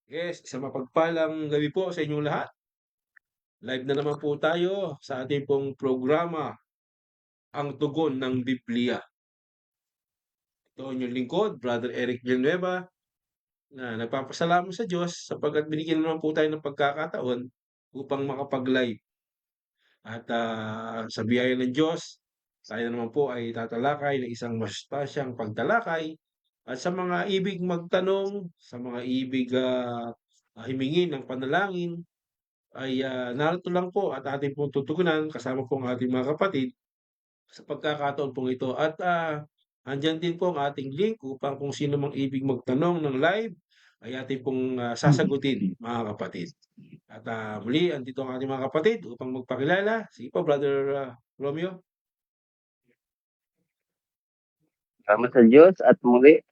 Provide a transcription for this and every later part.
Yes, isang mapagpalang gabi po sa inyong lahat. Live na naman po tayo sa ating pong programa, Ang Tugon ng Biblia. Ito ang inyong lingkod, Brother Eric Villanueva, na nagpapasalamat sa Diyos sapagkat binigyan naman po tayo ng pagkakataon upang makapag-live. At sa biyaya ng Diyos, tayo naman po ay tatalakay ng isang masustansyang pagtalakay at sa mga ibig magtanong, sa mga ibig himingi ng panalangin, ay narito lang po at ating pong tutugunan kasama po ang ating mga kapatid sa pagkakataon pong ito. At andiyan din po ang ating link upang kung sino mang ibig magtanong ng live ay ating pong sasagutin mga kapatid. At muli, andito ang ating mga kapatid upang magpakilala. Sige po, Brother Romeo. Salamat sa Diyos at muli,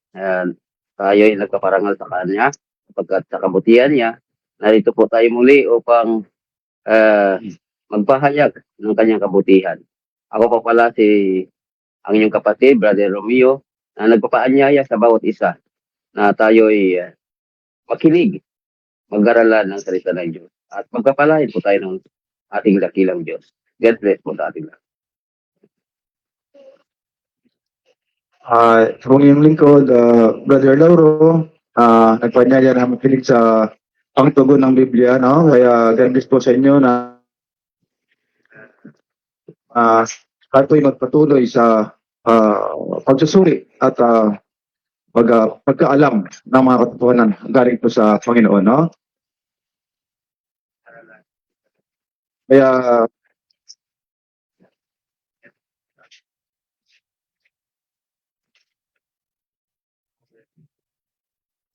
tayo ay nagkaparangal sa Kanya sapagkat sa kabutihan niya, narito po tayo muli upang ah, magpahayag ng Kanyang kabutihan. Ako po pala ang inyong kapatid, Brother Romeo, na nagpapaanyaya sa bawat isa na tayo ay makinig, mag-aralan ng salita ng Diyos at magpapalain po tayo ng ating dakilang Diyos. God bless po sa ating lahat. Kung yung lingkod, Brother Lauro, nagpanyaya na makinig sa ang tugon ng Biblia, no? Kaya God bless po sa inyo na kato'y magpatuloy sa pagsusuri at pagkaalam ng mga katotohanan galing po sa Panginoon, no? Kaya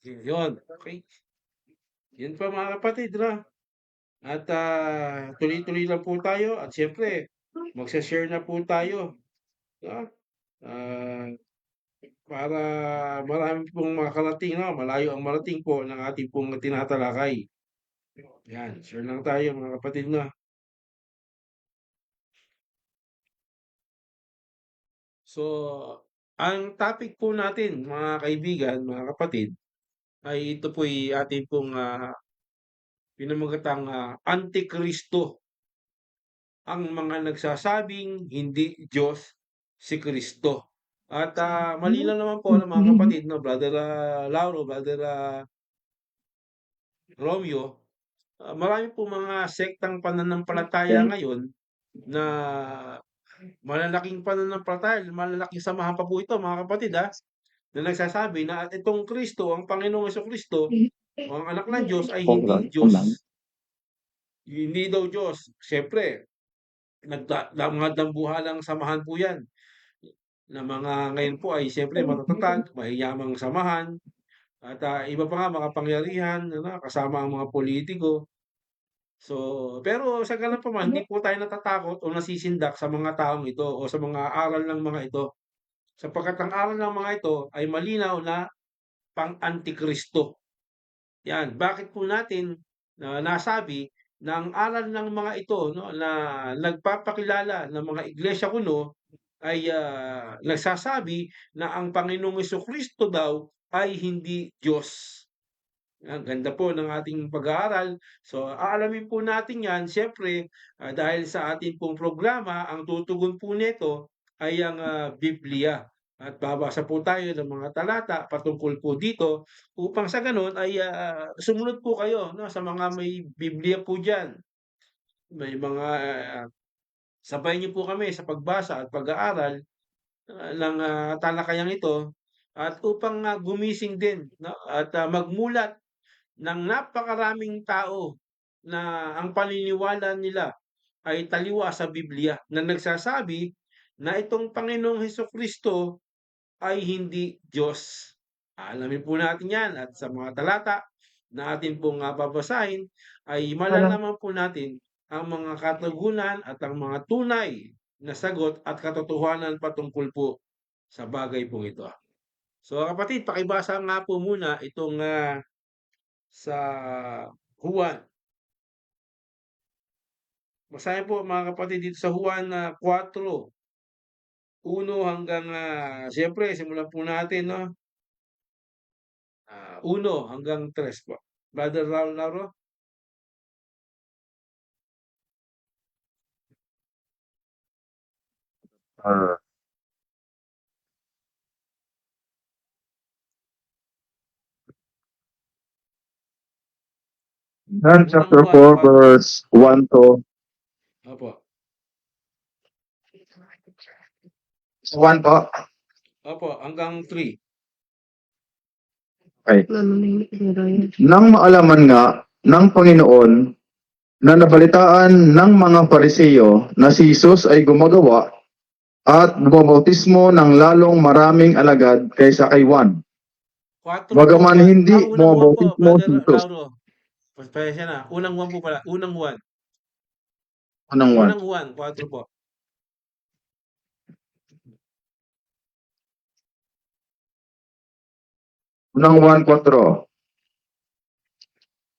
Yun, okay. Yun pa mga kapatid, no? At tuloy-tuloy lang po tayo at siyempre, magsa-share na po tayo. No? Ah, para marami pong makarating, no? Malayo ang marating po ng ating pong tinatalakay. Yan, share lang tayo mga kapatid na. So, ang topic po natin mga kaibigan, mga kapatid, ay ito po'y ating pong pinamagatang Antikristo, ang mga nagsasabing hindi Diyos si Kristo. At malinaw naman po ng mga kapatid, no, Brother Lauro, Brother Romeo, marami po mga sektang pananampalataya ngayon na malalaking pananampalataya, malalaking samahan pa po ito mga kapatid na nagsasabi na at itong Kristo, ang Panginoong Jesucristo, o ang anak ng Diyos ay hindi Diyos. Hindi daw Diyos. Siyempre, mga dambuhalang samahan po yan na mga ngayon po ay siyempre matatatag, mayayamang samahan, at iba pa nga makapangyarihan, ano, kasama ang mga politiko. So, pero sa ganun pa man, hindi po tayo natatakot o nasisindak sa mga taong ito o sa mga aral ng mga ito. Sapagkat ang aral ng mga ito ay malinaw na pang-antikristo. Yan, bakit po natin nasabi na ang aral ng mga ito, no, na nagpapakilala ng mga iglesia kuno ay nagsasabi na ang Panginoong Jesucristo daw ay hindi Diyos. Ang ganda po ng ating pag-aaral. So, aalamin po natin 'yan siyempre, dahil sa ating pong programa ang tutugon po nito ay ang Biblia. At babasa po tayo ng mga talata patungkol po dito upang sa gano'n ay sumunod po kayo 'no, sa mga may Biblia po diyan. May mga sabayan niyo po kami sa pagbasa at pag-aaral ng talakayang ito at upang gumising din 'no, at magmulat ng napakaraming tao na ang paniniwala nila ay taliwa sa Biblia na nagsasabi na itong Panginoong Hesukristo ay hindi Diyos. Alamin po natin 'yan at sa mga talata na atin pong babasahin ay malalaman po natin ang mga katugunan at ang mga tunay na sagot at katotohanan patungkol po sa bagay pong ito. So kapatid, pakibasa nga po muna itong sa Juan. Basahin po mga kapatid dito sa Juan 4:1 hanggang siyempre simulan po natin 'no. 1 hanggang 3 po. Brother Lauro? Ah, John Unang chapter Juan 4 4. verse 1 to Opo. 1 po. Opo, hanggang 3. Okay. Nang maalaman nga ng Panginoon na nabalitaan ng mga Pariseo na si Jesus ay gumagawa at bumabautismo ng lalong maraming alagad kaysa kay Juan. 4 po. Bagaman hindi Unang 1 po, bumabautismo Brother si Jesus. Lauro. Pasensya na. Unang 1 po pala. Unang 1. Unang Juan. Unang 1, 4 po. Unang Juan 4.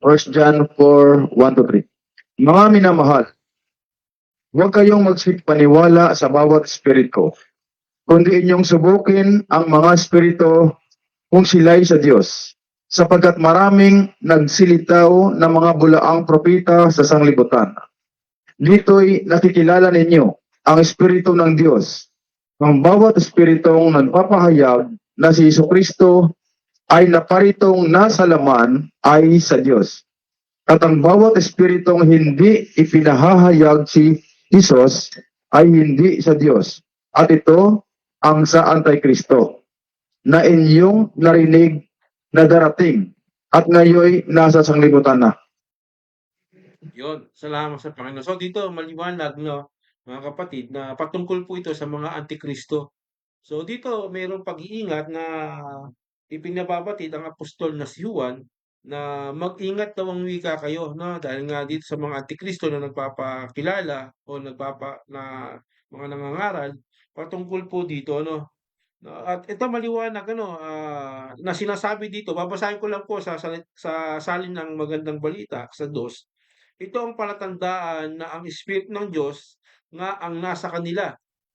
1 John 4, 1 to 3. Mga minamahal, huwag kayong magsipaniwala sa bawat espiritu, kundi inyong subukin ang mga espiritu kung sila'y sa Diyos, sapagkat maraming nagsilitaw na mga bulaang propita sa sanglibutan. Dito'y nakikilala ninyo ang espiritu ng Diyos. Ang bawat espiritong nagpapahayag na si Jesucristo ay naparitong nasa laman ay sa Diyos. At ang bawat espiritong hindi ipinahahayag si Jesus ay hindi sa Diyos. At ito ang sa Antikristo na inyong narinig na darating at ngayon nasa sanglibutan na. Yun, salamat sa Panginoon. So dito maliwanag, no, mga kapatid, na patungkol po ito sa mga antikristo. So dito mayroong pag-iingat na ipinababatid ang apostol na si Juan na mag-ingat daw ang wika kayo, no, dahil nga dito sa mga antikristo na nagpapakilala o na mga nangangaral patungkol po dito, no. At ito maliwanag, ano, na sinasabi dito, babasahin ko lang po sa salin ng Magandang Balita sa 2. Ito ang palatandaan na ang Espiritu ng Diyos nga ang nasa kanila.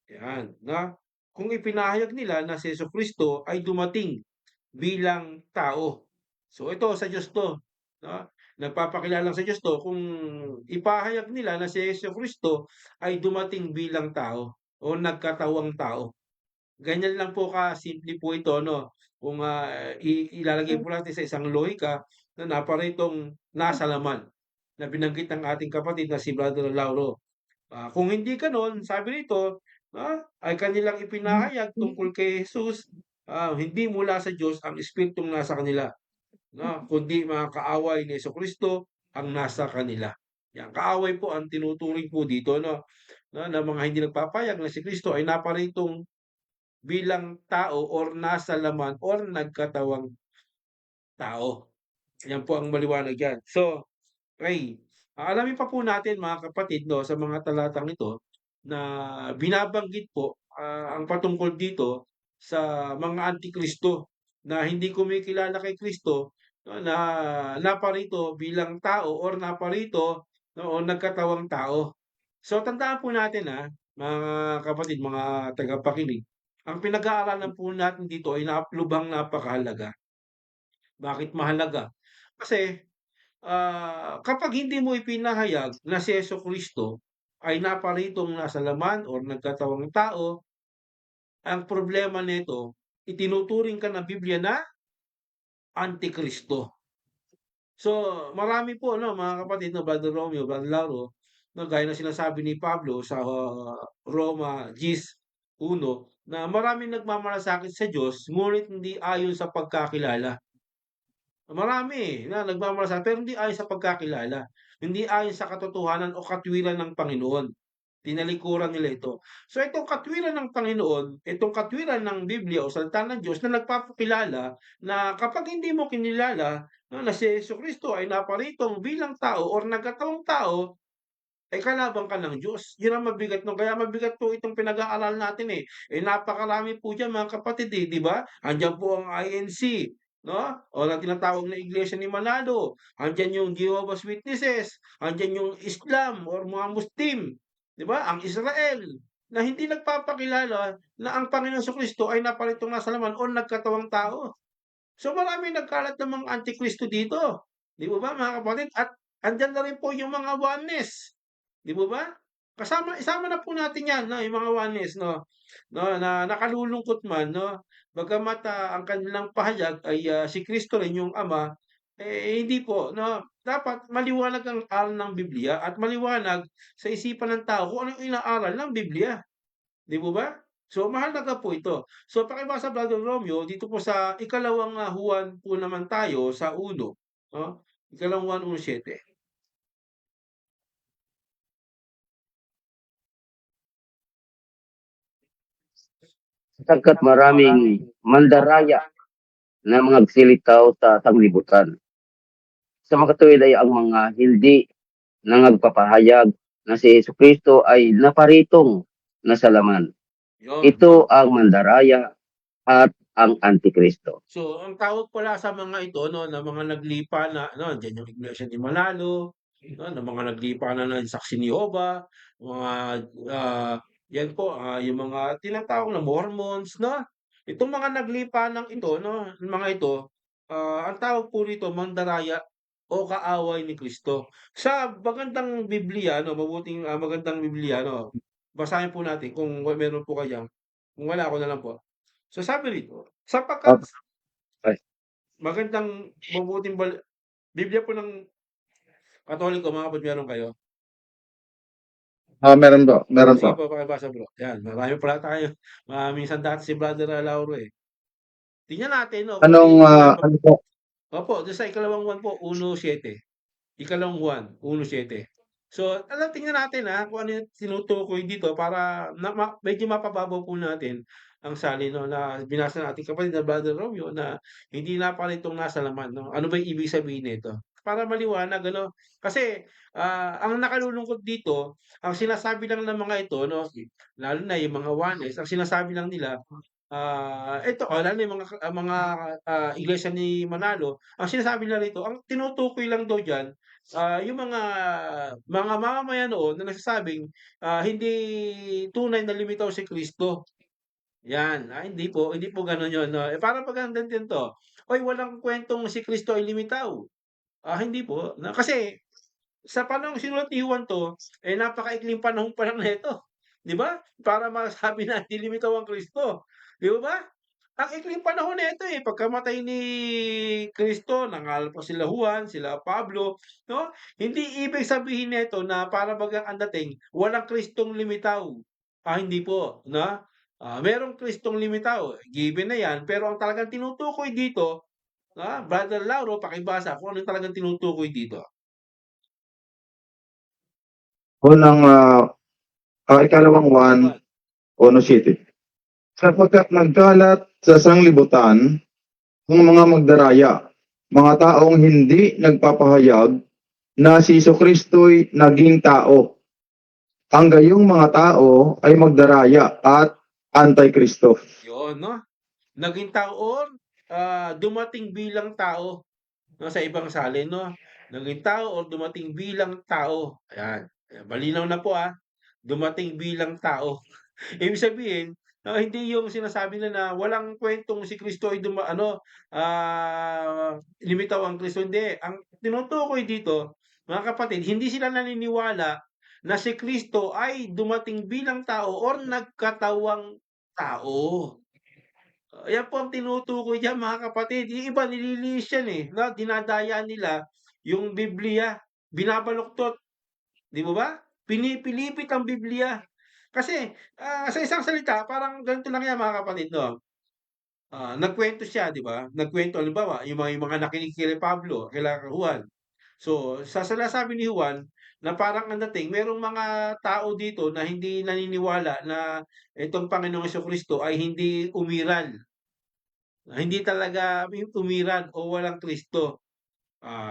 Yan, na kung ipinahayag nila na si Jesucristo ay dumating bilang tao. So ito sa Diyos 'to, no? Nagpapakilala sa Diyos 'to kung ipahayag nila na si Jesucristo ay dumating bilang tao o nagkatawang tao. Ganyan lang po kasimple po ito, 'no? Kung, ilalagay po natin sa isang lohika na naparitong nasa laman na binanggit ng ating kapatid na si Brother Lauro. Kung hindi gano'n, sabi rito, ay kanilang ipinahayag tungkol kay Jesus, hindi mula sa Diyos ang espiritong nasa kanila, kundi mga kaaway ni Jesucristo ang nasa kanila. Yan, kaaway po ang tinuturing po dito, 'no, na mga hindi nagpapahayag na si Kristo ay naparitong bilang tao or nasa laman or nagkatawang tao. Yan po ang maliwanag diyan. So, okay, alamin pa po natin, mga kapatid, 'no, sa mga talatang ito na binabanggit po, ang patungkol dito sa mga antikristo na hindi kumikilala kay Kristo, no, na naparito bilang tao or naparito, no, o nagkatawang tao. So tandaan po natin, mga kapatid, mga tagapakinig, ang pinag-aaralan po natin dito ay lubhang napakahalaga. Bakit mahalaga? Kasi kapag hindi mo ipinahayag na si Jesucristo ay naparitong nasa laman or nagkatawang tao, ang problema nito, itinuturing ka ng Biblia na Antikristo. So, marami po, no, mga kapatid, na Brother Romeo, Brother Lauro, na gaya ng sinasabi ni Pablo sa Roma 10:1 na maraming nagmamalasakit sa Diyos ngunit hindi ayon sa pagkakilala. Marami na nagmamalasakit pero hindi ayon sa pagkakilala, hindi ayon sa katotohanan o katwiran ng Panginoon. Tinalikuran nila ito. So itong katwiran ng Panginoon, itong katwiran ng Biblia o salita ng Diyos na nagpapakilala na kapag hindi mo kinilala, na si Jesucristo ay naparitong bilang tao or nagkatawang tao, ay kalaban ka ng Diyos. Yun ang mabigat nun. Kaya mabigat po itong pinag-aaralan natin, eh. Napakarami po diyan, mga kapatid, eh, 'di ba? Andiyan po ang INC, no? O na tinatawag na Iglesia ni Manalo. Andiyan yung Jehovah's Witnesses, andiyan yung Islam or mga Muslim, 'di ba? Ang Israel na hindi nagpapakilala na ang Panginoong Jesucristo ay naparitong nasa laman o nagkatawang tao. So maraming nagkalat ng mga antikristo dito. 'Di po ba mga kapatid? At andiyan na rin po yung mga oneness, 'di po ba? Isama na po natin 'yan 'no, yung mga oneness 'no, na nakalulungkot man 'no, bagamat, ang kanilang pahayag ay, si Kristo rin yung Ama, hindi po 'no. Dapat maliwanag ang aral ng Biblia at maliwanag sa isipan ng tao kung ano yung inaaral ng Biblia, 'di po ba? So mahalaga po ito. So pakibasa Brother Romeo dito po sa ikalawang, Juan po naman tayo sa 1, 'no, ikalawang Juan 1:7. Sapagkat maraming mandaraya na mga silitaw sa sanglibutan. Sa makatuwid ay ang mga hindi na nagpapahayag na si Jesucristo ay naparitong na sa laman. 'Yun 'no. Ito ang mandaraya at ang Antikristo. So ang tawag pala sa mga ito 'no, na mga naglipa na 'no, andiyan yung Iglesia ni Manalo, 'no, na mga naglipa na ng Saksi ni Jehovah, mga, ah, 'yan po, yung mga tinatawag na Mormons 'no. Itong mga naglipa ng ito 'no, yung mga ito, ang tawag po rito mandaraya o kaaway ni Kristo. Sa magandang Biblia 'no, magandang Biblia 'no, basahin po natin kung meron po kayo diyan. Kung wala ako na lang po. So sabi rito, sapagkat Ay, mabuting Biblia po ng Katoliko mga kapatid meron kayo? Meron po, meron po. Sige po pakibasa bro, yan marami pala tayo, minsan dati si Brother, Lauro, eh. Tingnan natin 'no kung ano Anong, yung ano po? opo dun sa ikalawang Juan po 1:7, ikalawang Juan 1:7. So tingnan natin, kung ano yung tinutukoy dito para medyo mapababaw po natin ang salin 'no na binasa natin kapatid na Brother Romeo na hindi na pala itong nasa laman 'no. Ano ba yung ibig sabihin nito? Para maliwanag ano, kasi, ang nakalulungkot dito, ang sinasabi lang ng mga ito 'no, lalo na yung mga Juanes, ang sinasabi lang nila, ito, lalo na yung iglesia ni Manalo, ang sinasabi nila rito, ang tinutukoy lang daw diyan, yung mga mamamayan noon na nagsasabing, hindi tunay na limitaw si Kristo, 'yan. Hindi po gano'n 'yun 'no. Parang 'pag ganito, "Uy, walang kuwentong si Kristo ay limitaw." Hindi po, kasi sa panahong sinulat ni Juan 'to, napakaikling panahon pa lang nito, 'di ba? Para masabi na hindi limitaw ang Kristo, 'di ba? Ang ikling panahon nito, pagkamatay ni Kristo nangaral pa sila Juan, sila Pablo, 'no? Hindi ibig sabihin nito na para bagang ang dating walang Kristong limitaw. Hindi po, 'no? Merong Kristong limitaw, given na 'yan, pero ang talagang tinutukoy dito, Brother Lauro pakibasa kung ano yung talagang tinutukoy dito. Unang, ikalawang Juan Juan, 1:7. Sapagkat nagkalat sa sanglibutan ang mga magdaraya, mga taong hindi nagpapahayag na si Jesucristo'y naging tao. Ang gayong mga tao ay magdaraya at antikristo. 'yun 'no? Naging tao or, dumating bilang tao 'no, sa ibang salin 'no, naging tao or dumating bilang tao, ayan. Malinaw na po, dumating bilang tao. Ibig sabihin, hindi yung sinasabi nila na walang kuwentong si Kristo ay limitaw ang Kristo, hindi. Ang tinutukoy dito, mga kapatid, hindi sila naniniwala na si Kristo ay dumating bilang tao or nagkatawang tao. Yan po ang tinutukoy diyan mga kapatid. Yung iba nililihis yan, na dinadaya nila yung Biblia, binabaluktot, 'di mo ba? Pinipilipit ang Biblia. Kasi, sa isang salita parang ganito lang yan mga kapatid 'no, nagkuwento siya 'di ba? Nagkuwento halimbawa yung mga nakinig kay Pablo, kila Juan. So, sa sinasabi ni Juan na parang ang dating merong mga tao dito na hindi naniniwala na itong Panginoong Jesucristo ay hindi umiral. Hindi talaga umiral o walang Kristo.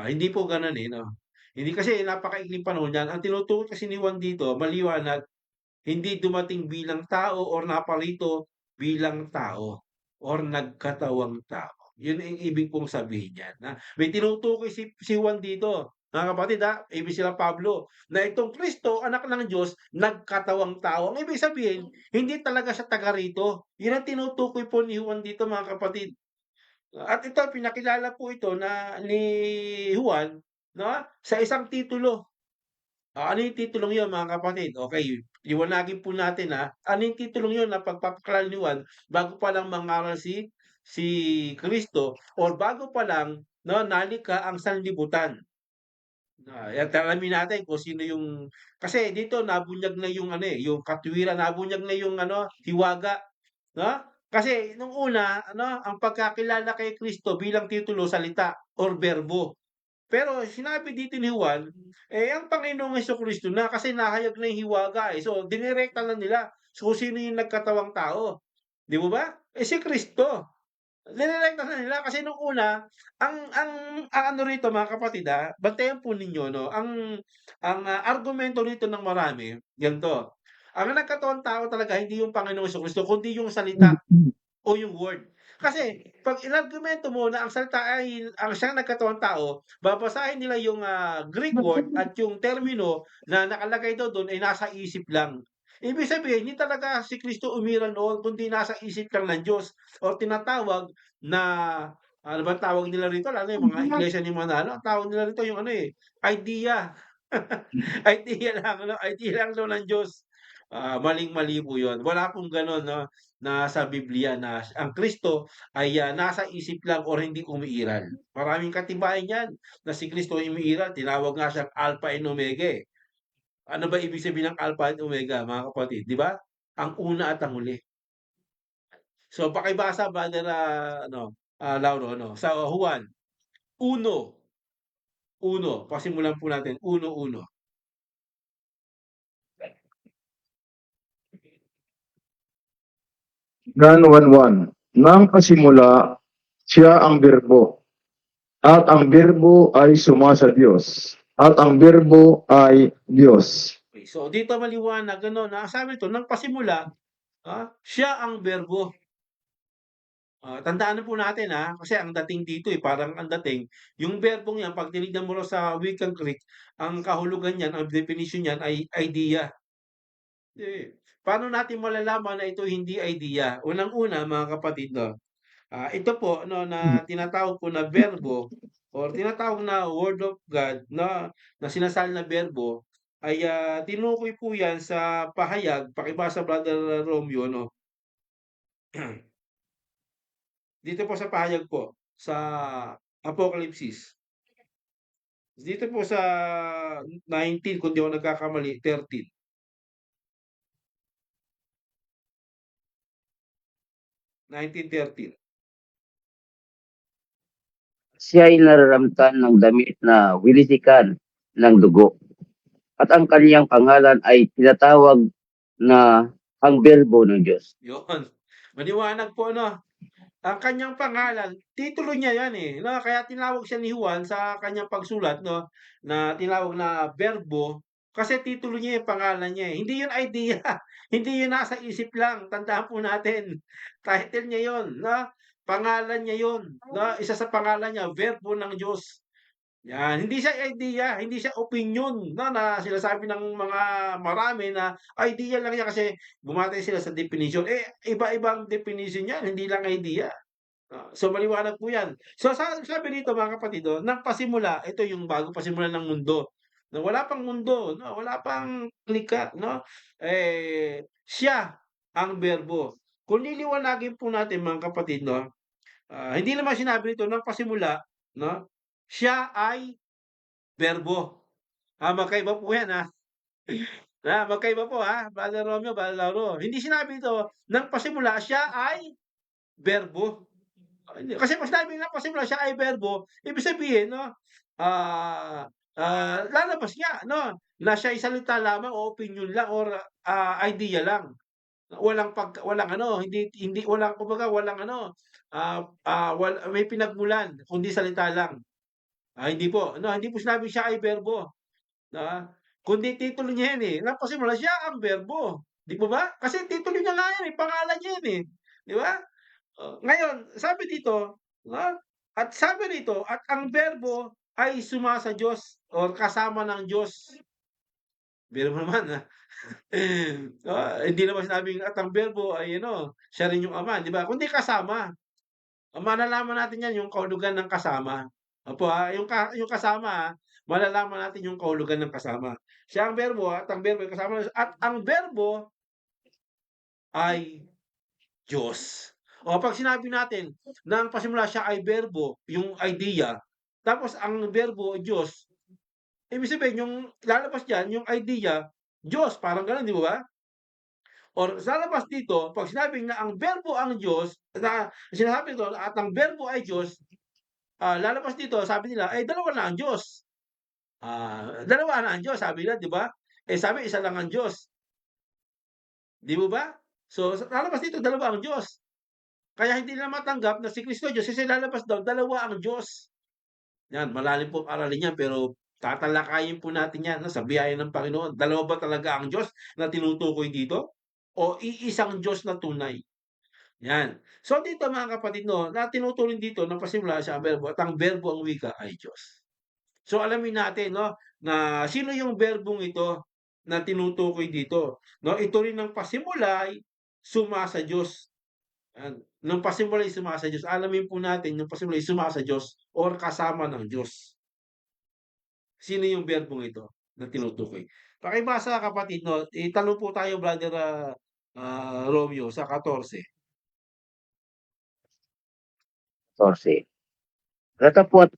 Hindi po gano'n, 'no. Hindi kasi napakaikling panahon niyan. Ang tinutukoy kasi ni Juan dito maliwanag, hindi dumating bilang tao or naparito bilang tao or nagkatawang tao. 'Yun ang ibig pong sabihin niyan, may tinutukoy si Juan dito, mga kapatid, ibig sila Pablo, na itong Kristo, anak ng Diyos, nagkatawang tao. Ang ibig sabihin, hindi talaga siya taga rito. 'Yun ang tinutukoy po ni Juan dito, mga kapatid. At ito pinakilala po ito na ni Juan, 'no, sa isang titulo. Ano yung titulong yun mga kapatid? Okey, liwanagin po natin, ano yung titulong yun na pagpapakalinawan bago pa lang mangaral si Kristo or bago pa lang 'no, nalikha ang sanlibutan. Yan alamin natin kung sino yung kasi dito nabunyag na yung ano, yung katwiran, nabunyag na yung ano, hiwaga, 'no? Kasi nung una ano, ang pagkakilala kay Kristo bilang titulo salita or berbo. Pero sinabi dito ni Juan, ang Panginoong Jesucristo na kasi nahayag na yung hiwaga, So, dinirekta na nila kung sino yung nagkatawang tao, 'di mo ba? Si Kristo. Dinirekta na nila kasi nung una, ang ano rito mga kapatid, bantayan po ninyo 'no, ang argumento rito ng marami, ganito. Ang nagkatawang tao talaga hindi yung Panginoong Jesucristo kundi yung salita. O yung word. Kasi 'pag inargumento mo na ang salita ay ang siyang nagkatawang tao, babasahin nila yung, Greek word at yung termino na nakalagay daw dun ay nasa isip lang. Ibig sabihin hindi talaga si Kristo umiral noon kundi nasa isip lang ng Diyos o tinatawag na ano bang tawag nila rito lalo yung mga iglesia ni Manalo, ang tawag nila rito yung ano, idea. Idea lang ano, idea lang daw ng Diyos. Maling-mali po yun. Wala pong gano'n 'no, na sa Biblia na ang Kristo ay, nasa isip lang or hindi umiiral. Maraming katibayan niyan na si Kristo ay umiiral, tinawag nga siyang Alpha and Omega, Ano ba ibig sabihin ng Alpha and Omega mga kapatid, 'di ba? Ang una at ang huli. So pakibasa Brother, Lauro ano, sa Juan 1, 1 pasimulan po natin 1:1. John 1:1. Nang kasimula, siya ang Berbo, at ang Berbo ay sumasa Diyos, at ang Berbo ay Diyos. Okay, so dito maliwanag ano na sabi dito ng pasimula, siya ang berbo. Tandaan na po natin, kasi ang dating dito, parang ang dating yung berbong 'yan 'pag tinignan mo raw sa wikang Greek, ang kahulugan niyan, ang definition niyan ay idea. Paano natin malalaman na ito hindi idea? Unang-una mga kapatid 'no, ito po 'no na tinatawag po na berbo or tinatawag na word of God na sinasali na berbo ay, tinukoy po 'yan sa pahayag, pakibasa Brother Romeo 'no. Dito po sa pahayag po, sa Apokalipsis. Dito po sa 19 kung di ako nagkakamali, 13. 19:13. Siya ay nararamtan ng damit na winisikan ng dugo. At ang kaniyang pangalan ay tinatawag na ang Berbo ng Diyos. Yun. Maliwanag po 'no. Ang kanyang pangalan, titulo niya 'yan, 'no, kaya tinawag siya ni Juan sa kanyang pagsulat 'no, na tinawag na Berbo, kasi titulo niya 'yung pangalan niya, Hindi 'yun idea, hindi 'yun nasa isip lang, tandaan po natin. Title niya 'yun, 'no, pangalan niya 'yun, 'no, isa sa pangalan niya, Verbo ng Diyos. 'Yan, hindi siya idea, hindi siya opinyon 'no, na sinasabi ng mga marami na idea lang 'yan kasi bumatay sila sa definition. Iba-ibang definition 'yan, hindi lang idea. So maliwanag po 'yan. So sabi dito mga kapatid, ng pasimula, ito yung bago pasimulan ng mundo, na wala pang mundo 'no, wala pang likha 'no, siya ang berbo. Kung liliwanagin po natin mga kapatid 'no, hindi naman sinabi nito ng pasimula 'no, siya ay berbo. Magkaiba po 'yan, magkaiba po, Brother Romeo, Brother Lauro. Hindi sinabi ito ng pasimula siya ay berbo. Hindi, kasi 'pag sinabing nagpasimula siya ay berbo, ibig sabihin 'no, lalabas nga 'no, na siya ay salita lamang o opinyon lang or, idea lang. Walang ano, hindi hindi walang kumbaga walang ano, may pinagmulan kundi salita lang. Hindi po 'no, hindi po sinabing siya ay berbo, kundi titulo niya 'yan, nagpasimula siya ang berbo, 'di po ba? Kasi titulo niya nga 'yan, pangalan niya 'yan, 'di ba? Ngayon sabi dito, at sabi rito, at ang berbo ay sumasa Diyos or kasama ng Diyos. Biro mo naman, hindi naman sinabing at ang berbo ay ano, siya rin yung Ama, 'di ba? Kundi kasama. Malalaman natin 'yan yung kahulugan ng kasama. Opo, yung kasama, malalaman natin yung kahulugan ng kasama. Siya ang berbo at ang berbo ay kasama at ang berbo ay Diyos. O 'pag sinabi natin na ang pasimula siya ay berbo, yung idea, tapos ang berbo Diyos, ibig sabihin yung lalabas diyan yung idea, Diyos, parang gano'n, 'di ba? Or lalabas dito 'pag sinabing na ang berbo ang Diyos, na sinasabi dito at ang berbo ay Diyos, lalabas dito sabi nila, eh, dalawa na ang Diyos. Dalawa na ang Diyos sabi nila, 'di ba? Eh, sabi isa lang ang Diyos, 'di mo ba? So, lalabas dito dalawa ang Diyos. Kaya hindi nila matanggap na si Kristo Diyos kasi lalabas daw dalawa ang Diyos. 'Yan, malalim pong aralin 'yan pero tatalakayin po natin 'yan 'no, sa biyaya ng Panginoon. Dalawa ba talaga ang Diyos na tinutukoy dito o iisang Diyos na tunay? 'Yan. So, dito mga kapatid 'no, na tinuturing dito na pasimula siya ang berbo at ang berbo ang wika ay Diyos. So, alamin natin 'no, na sino yung berbong ito na tinutukoy dito 'no. Ito rin ang pasimula'y sumasa Diyos. 'Yan, nung pasimula'y sumasa Diyos. Alamin po natin yung pasimula'y sumasa Diyos or kasama ng Diyos. Sino yung berbong ito na tinutukoy? Pakibasa kapatid 'no, itanong po tayo brother, Romeo sa 14. 14. Datapwat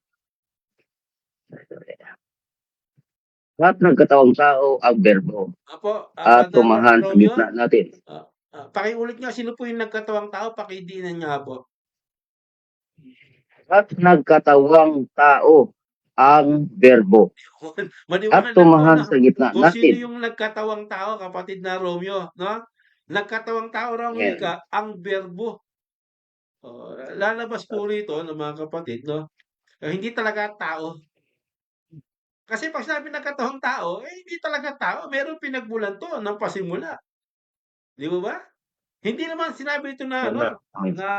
at nagkatawang tao ang berbo Opo, at brother tumahan sa Romeo, gitna natin. pakiulit nga sino po yung nagkatawang tao, pakidiinan niyo nga po. At nagkatawang tao ang berbo at Maliwanag lang po tumahan 'no, sa gitna kung sino natin. yung nagkatawang tao kapatid na Romeo 'no? Nagkatawang tao raw ang Yan. wika, ang berbo. Lalabas po rito 'no mga kapatid 'no, hindi talaga tao. Kasi 'pag sinabing nagkatawang tao, eh, hindi talaga tao, merong pinagmulan 'to ng pasimula, 'di mo ba? Hindi naman sinabi ito na ano, na,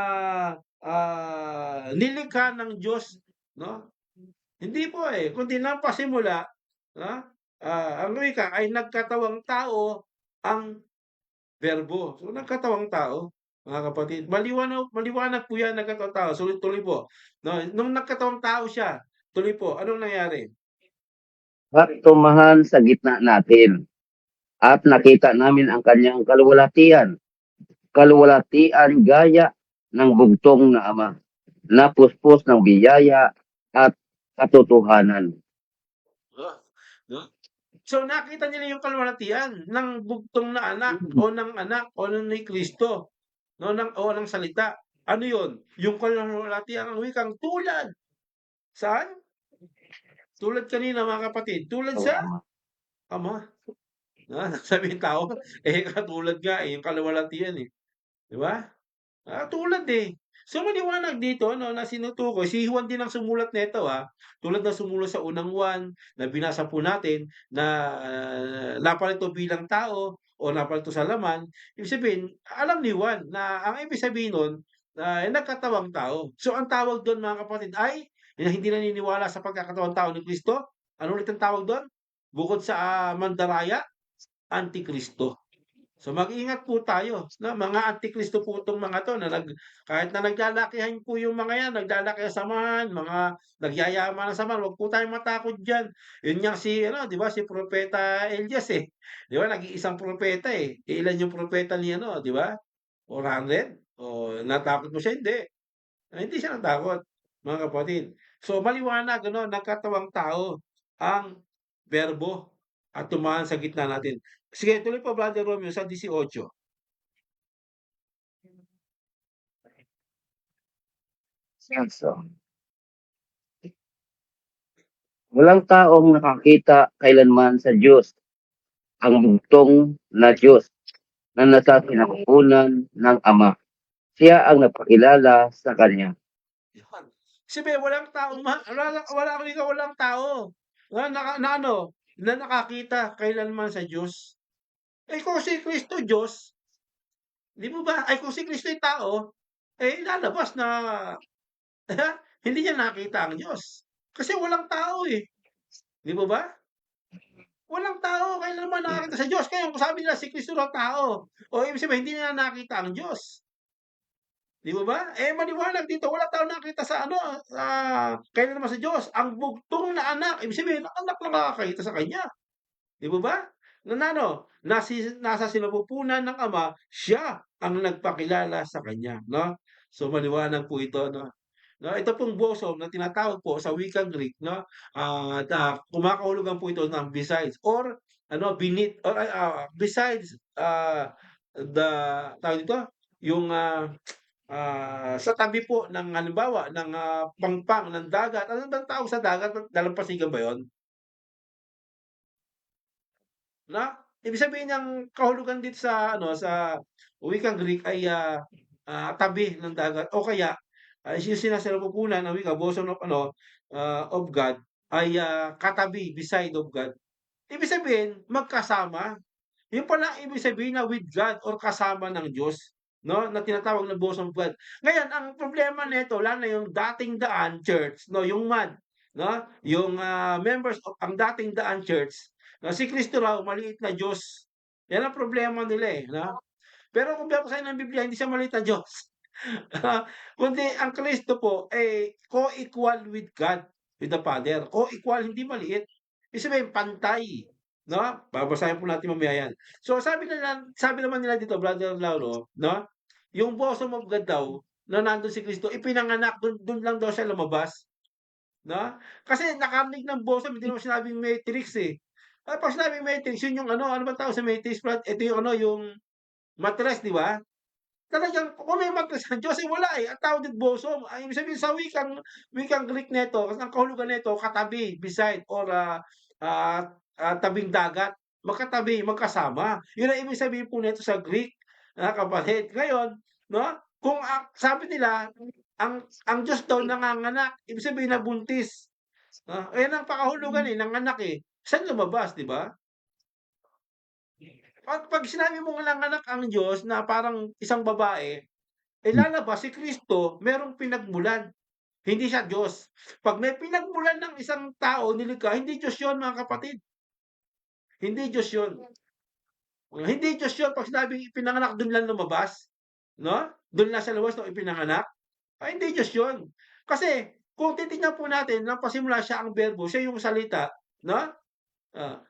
nilikha ng Diyos 'no, hindi po, eh, kundi ng pasimula, ah, ang wika ay nagkatawang tao ang berbo. So, nagkatawang tao, mga kapatid. Maliwanag maliwanag po 'yan, nagkatawang tao. So, tuloy po, 'no, nung nagkatawang tao siya, tuloy po, anong nangyari? At tumahan sa gitna natin at nakita namin ang kanyang kaluwalhatian. Kaluwalhatian gaya ng bugtong na ama, na puspos ng biyaya at katotohanan. Oh, 'no? So, nakita nila yung kaluwalhatian ng bugtong na anak o ng anak o ni Kristo, 'no, ng salita. Ano yun? Yung kaluwalhatian ng wikang tulad. Saan? Tulad kanina mga kapatid, tulad Ang sa ama. Ama. Sabi ng tao, eh, katulad nga, eh, yung kaluwalhatian, eh, 'di ba? Tulad, eh. So, maliwanag dito 'no, na sinutukoy si Juan din ang sumulat nito, tulad ng sumulat sa unang Juan na binasa po natin na napalito bilang tao o napalito sa laman. Ibig sabihin, alam ni Juan na ang ibig sabihin nun, nagkatawang tao. So, ang tawag dun mga kapatid ay hindi naniniwala sa pagkakatawang tao ni Kristo. Ano ulit ang tawag dun? Bukod sa, mandaraya, Antikristo. So, mag-ingat po tayo na mga Antikristo po 'tong mga 'to na kahit na naglalakihan po yung mga 'yan, naglalaki ang samahan, mga nagyayaman ng samahan, 'wag po tayong matakot diyan. Yun nga si ano, 'di ba, si Propeta Elias, eh. 'Di ba, nag-iisang propeta, eh. Ilan yung propeta ni ano, 'di ba? 400? Oh, natakot mo siya? Hindi. Hindi siya natakot, mga kapatid. So, maliwanag ano, nagkatawang tao ang berbo at tumahan sa gitna natin. Sige, tuloy po Brother Romeo sa 18. So, walang taong nakakita kailanman sa Diyos, ang bugtong na Diyos na nasa sinapupunan ng Ama. Siya ang napakilala sa Kanya. Yan. Sabi walang taong walang tao na ano, na nakakita kailanman sa Diyos. Eh, kung si Kristo Diyos, 'di mo ba? Ay kung si Kristo'y tao, eh, lalabas na hindi niya nakita ang Diyos. Kasi walang tao, eh, 'di mo ba? Walang tao kailanman nakakita sa Diyos. Kaya kung sabi nila si Kristo raw tao, o ibig sabihin hindi nila nakita ang Diyos, Di ba ba? Eh, maliwanag dito, wala tayong nakita sa ano, kailan naman sa Diyos. Ang bugtong na anak, ibig sabihin, anak lang nakakakita sa kanya. Di ba ba? Na ano, nasa sinapupunan ng Ama, siya ang nagpakilala sa kanya, no? So maliwanag po ito, no? No, ito pong bosom na tinatawag po sa wikang Greek, no? Kumakahulugan po ito ng besides or ano, beneath or besides the tawag dito, yung sa tabi po ng halimbawa ng pangpang ng dagat. Ano bang tawag sa dagat? Dalampasigan ba 'yon? Na ibig sabihin ng kahulugan dito sa ano, sa wikang Greek ay, tabi ng dagat o kaya, yung sinasalapupunan ng wika, bosom of ano, of God ay, katabi, beside of God. Ibig sabihin magkasama. Yun pala ang ibig sabihin na with God or kasama ng Diyos, 'no, na tinatawag na bosom of God. Ngayon ang problema nito lalo na yung dating daan church, 'no, yung MAD, 'no, yung, members of ang dating daan church, na si Kristo raw maliit na Diyos. Yan ang problema nila, eh, 'no. Pero kung babasahin ng Biblia hindi siya maliit na Diyos. Kundi ang Kristo po, eh, co-equal with God, with the Father. Co-equal, hindi maliit. Ibig sabihin pantay, 'no? Babasahin po natin mamaya yan. So sabi naman nila dito, Brother Lauro, 'no, yung bosom of God daw na nandun si Kristo, ipinanganak dun lang daw siya lumabas, 'no? Kasi nakarinig ng bosom, hindi naman sinabing matrix, eh. 'Pag sinabing matrix, yun yung ano, ano bang tawag sa matrix, Brad? Ito yung ano, yung mattress, di ba? Talagang kung may mattress ang Diyos, eh, wala, eh. Ang tawag din bosom, ay ibig sabihin sa wikang Greek nito, ang kahulugan nito, katabi, beside, or tabing dagat. Magkatabi, magkasama. Yun ang ibig sabihin po nito sa Greek, kapatid. Ngayon, 'no, kung sabi nila, ang Diyos daw nanganganak, ibig sabihin nabuntis. Ayan ang pakahulugan, eh, nanganak, eh. Saan lumabas, di ba? Pag sinabi mong nanganak ang Diyos na parang isang babae, eh, lalabas si Kristo merong pinagmulan, hindi siya Diyos. 'Pag may pinagmulan ng isang tao nilikha, hindi Diyos 'yon mga kapatid, hindi Diyos 'yon. Hindi Diyos 'yon 'pag sinabing ipinanganak dun lang lumabas, 'no? Dun lang sa lumabas nung ipinanganak, ay hindi Diyos 'yon. Kasi kung titignan po natin ng pasimula siya ang berbo, siya yung salita, 'no?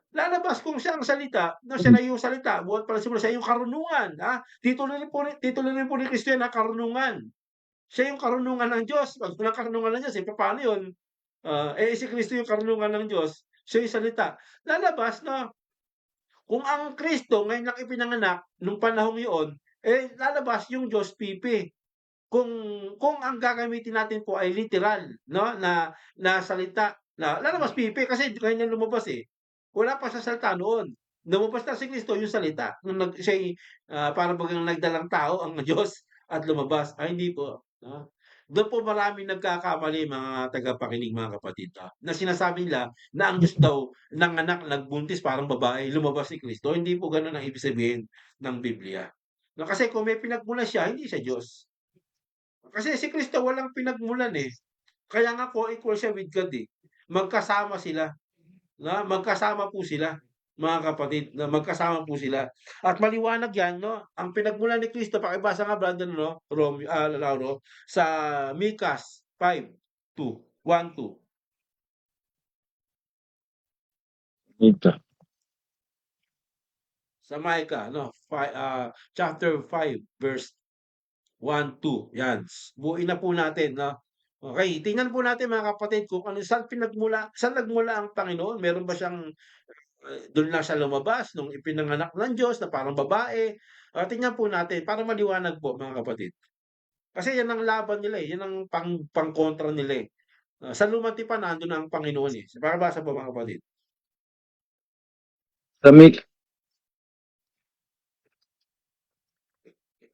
Lalabas kung siya ang salita, na siya na yung salita, buhat pala simula siya yung karunungan, titulo rin po ni Kristo yan na karunungan. Siya yung karunungan ng Diyos, 'pag walang karunungan ng Diyos, eh, papaano yun? Si Kristo yung karunungan ng Diyos, siya yung salita. Lalabas na kung ang Kristo ngayon lang ipinanganak nung panahong iyon, eh, lalabas yung Diyos pipi. Kung ang gagamitin natin po ay literal, 'no, na salita na lalabas pipi kasi ngayon lang lumabas, eh. Wala pa sa salita noon. Lumabas na si Kristo yung salita nung siya'y, para bagang nagdalang tao ang Diyos at lumabas. Ay hindi po, 'no. Dun po maraming nagkakamali mga tagapakinig, mga kapatid, na sinasabi nila na ang Diyos daw nanganak, nagbuntis parang babae, lumabas si Kristo. Hindi po gano'n ang ibig sabihin ng Biblia. No, kasi kung may pinagmulan siya, hindi siya Diyos. Kasi si Kristo walang pinagmulan, eh. Kaya nga co-equal siya with God, eh. Magkasama sila, na magkasama po sila, mga kapatid, na magkasama po sila. At maliwanag 'yan, 'no, ang pinagmulan ni Kristo, pakibasa nga Brandon, 'no, Lauro, sa Micas 5:2, 1-2. Ito. Sa Micah, no, chapter 5 verse 1-2, 'yan. Buuin na po natin, 'no. Okey, tingnan po natin mga kapatid kung ano saan nagmula ang Panginoon. Meron ba siyang, dun lang siya lumabas nung ipinanganak ng Diyos na parang babae? Tingnan po natin para maliwanag po mga kapatid. Kasi yan ang laban nila, eh, yan ang pangkontra nila, eh. Sa lumang tipan nandun na ang Panginoon, eh. Pakibasa po mga kapatid.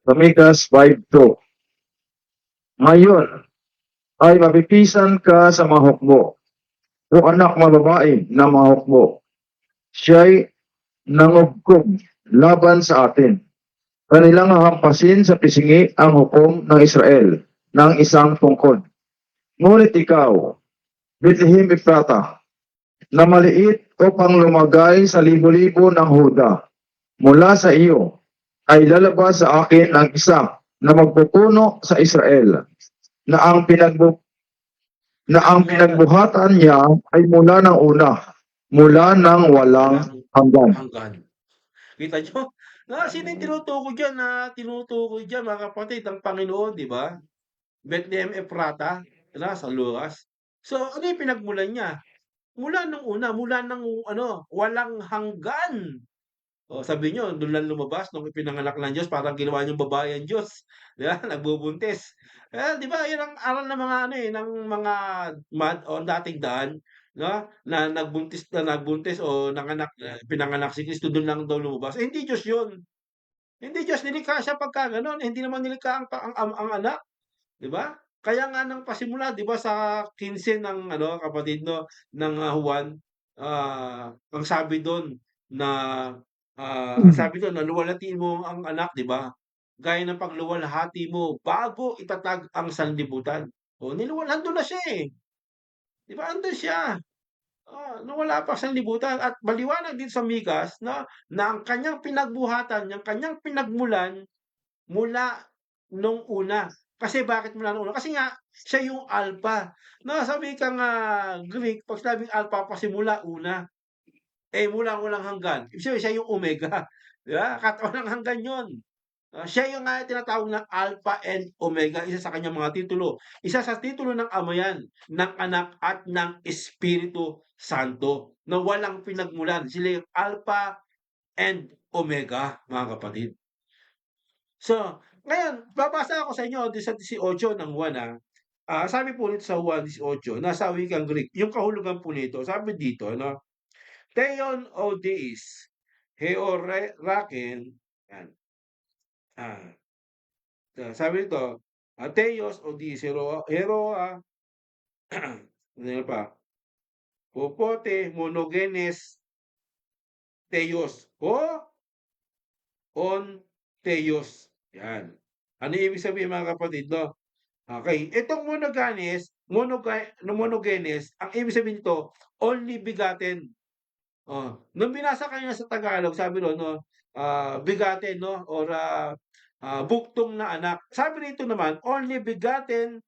Sa Micas 5:2. Ngayon ay mapipisan ka sa mga hukbo, o anak mababae na mga hukbo. Siya'y nangugkog laban sa atin. Kanilang hahampasin sa pisingi ang hukom ng Israel ng isang tungkod. Ngunit ikaw, Bethlehem Ephrata, na maliit upang lumagay sa libo-libo ng Huda, mula sa iyo ay lalabas sa akin ang isa na magpupuno sa Israel na ang pinagbuhatan niya ay mula ng una, mula ng walang hanggan. hanggan. Kita nyo? Sino yung tinutukoy dyan mga kapatid, ang Panginoon, di ba? Bethlehem Ephrata, sa Luas. So, ano yung pinagmulan niya? Mula nung una, mula ng walang hanggan. O sabi niyo, doon lang lumabas nung ipinanganak ng Diyos, parang ginawa niyang babae ang Diyos. Di ba? Nagbubuntis. Di ba, yun ang aral ng mga ng mga o dating daan, no? Na nagbuntis o pinanganak si Kristo, doon lang daw lumabas. Hindi Diyos yun. Hindi Diyos, nilikha siya pagka gano'n. Hindi naman nilikha ang anak. Di ba? Kaya nga nang pasimula, di ba, sa 15 ng kapatid ng Juan, ang sabi doon na luwalhatiin mo ang anak, di ba? Gaya ng pagluwalhati mo bago itatag ang sanlibutan. O nandun na siya eh. Di ba? Andun siya. Nung wala pa sanlibutan at maliwanag din sa Mikas na ang kanyang pinagbuhatan, yung kanyang pinagmulan mula nung una. Kasi bakit mula nung una? Kasi nga, siya yung Alpha. Sa wikang Greek, pag sinabing Alpha, pasimula, una. Mula walang hanggan. Ibig sabihin, siya yung Omega. Di ba? Walang hanggan yun. Siya yung tinatawag na Alpha and Omega, isa sa kanyang mga titulo. Isa sa titulo ng Ama yan, ng Anak at ng Espiritu Santo, na walang pinagmulan. Sila yung Alpha and Omega, mga kapatid. So, ngayon, babasa ako sa inyo sa 18 ng Juan. Sabi po nito sa Juan 18, nasa wikang Greek, yung kahulugan po nito, sabi dito, Theon o Deis, Heoraken, yan. Sabi nito, Theos o Deis, ano pa? Popote, monogenes, Theos, on Theos. Yan. Ano ibig sabihin mga kapatid, Okay, itong monogenes, ang ibig sabihin nito, only begotten. Nung binasa kanina sa Tagalog, sabi doon, begotten, or buktong na anak. Sabi rito naman, only begotten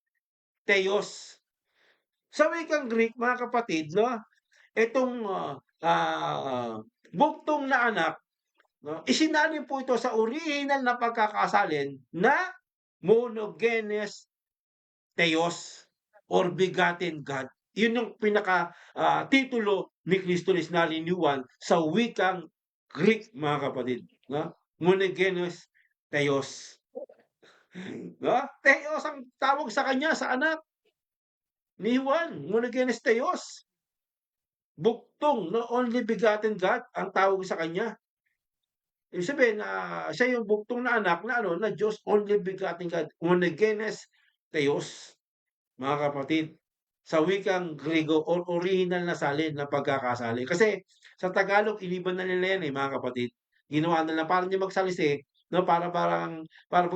Theos. Sa wikang Greek, mga kapatid, itong buktong na anak, isinalin po ito sa original na pagkakasalin na monogenes Theos or begotten God. Yun yung pinaka titulo ni Kristo na isinalin ni Juan sa wikang Greek, mga kapatid. Monogenes Theos. Theos ang tawag sa kanya, sa anak ni Juan. Monogenes Theos. Buktong, only begotten God ang tawag sa kanya. Ibig sabihin, siya yung buktong na anak na Diyos, only begotten God. Monogenes Theos, mga kapatid, sa wikang Griego or original na salin na pagkakasalin. Kasi sa Tagalog, iniban na nila yan mga kapatid. Ginawa nila parang hindi magsalisi, parang pag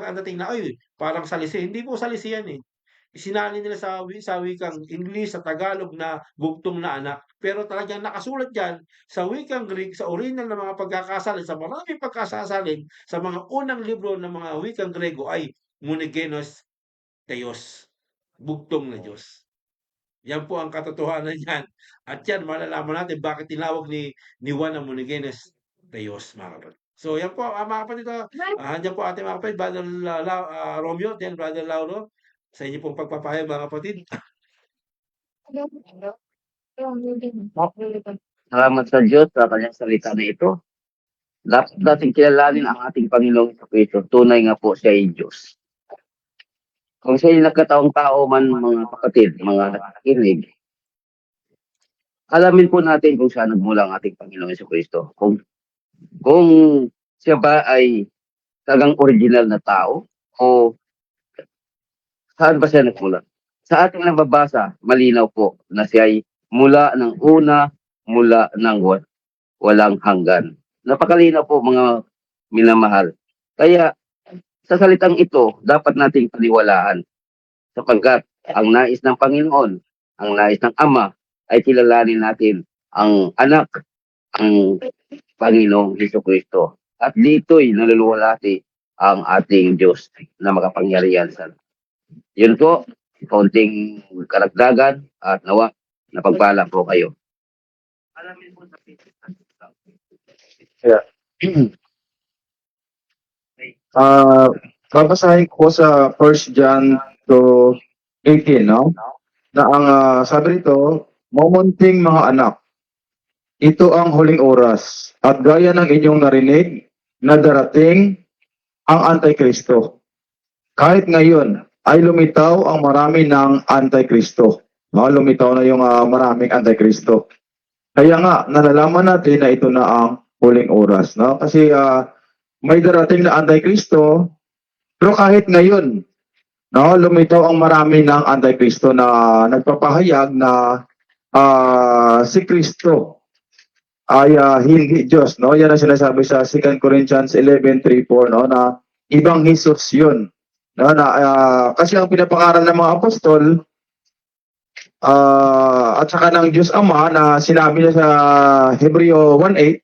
ang dating na, parang salisi. Hindi po salisi yan eh. Isinalin nila sa wikang English, sa Tagalog na buktong na anak. Pero talagang nakasulat yan sa wikang Greek, sa original na mga pagkakasalin, sa maraming pagkakasalin, sa mga unang libro ng mga wikang Grego ay monogenes Theos, buktong na Diyos. Yan po ang katotohanan yan. At yan, malalaman natin bakit tinawag ni Juan ang monogenes Theos, mga kapatid. So, yan po, mga kapatid. Andyan po ating mga kapatid, Brother Romeo, then Brother Lauro, sa inyo pong pagpapahayag, mga kapatid. Salamat sa Diyos sa kanyang salita na ito. Dapat natin kilalanin ang ating Panginoong Kristo. Tunay nga po siya ay Diyos. Kung siya ay nagkataong tao man, mga kapatid, mga nakikinig, alamin po natin kung saan nagmula ang ating Panginoong Kristo. Kung siya ba ay talagang original na tao o saan ba siya nagmula? Sa ating nababasa, malinaw po na siya ay mula ng una, mula ng walang hanggan. Napakalinaw po mga minamahal. Kaya sa salitang ito, dapat nating paniwalaan sapagkat ang nais ng Panginoon, ang nais ng Ama ay kilalanin natin ang anak, ang Panginoong Jesucristo. At dito'y naluluwalhati ang ating Diyos na makapangyarihan sa yun po, kaunting karagdagan at nawa napagpala po kayo. Yeah. Babasahin ko sa 1 John to 18, no? Na ang sabi rito, mamunting mga anak, ito ang huling oras at gaya ng inyong narinig na darating ang Antikristo. Kahit ngayon ay lumitaw ang marami ng Antikristo. No? Lumitaw na yung maraming Antikristo. Kaya nga, nalalaman natin na ito na ang huling oras. No? Kasi may darating na Antikristo, pero kahit ngayon, no, lumitaw ang marami ng Antikristo na nagpapahayag na si Kristo ay hindi Diyos, no? Yan ang sinasabi sa 2 Corinthians 11:3-4, no, na ibang Jesus 'yun. No, na kasi ang pinapangaral ng mga apostol at saka ng Diyos Ama na sinabi niya sa Hebreo 1:8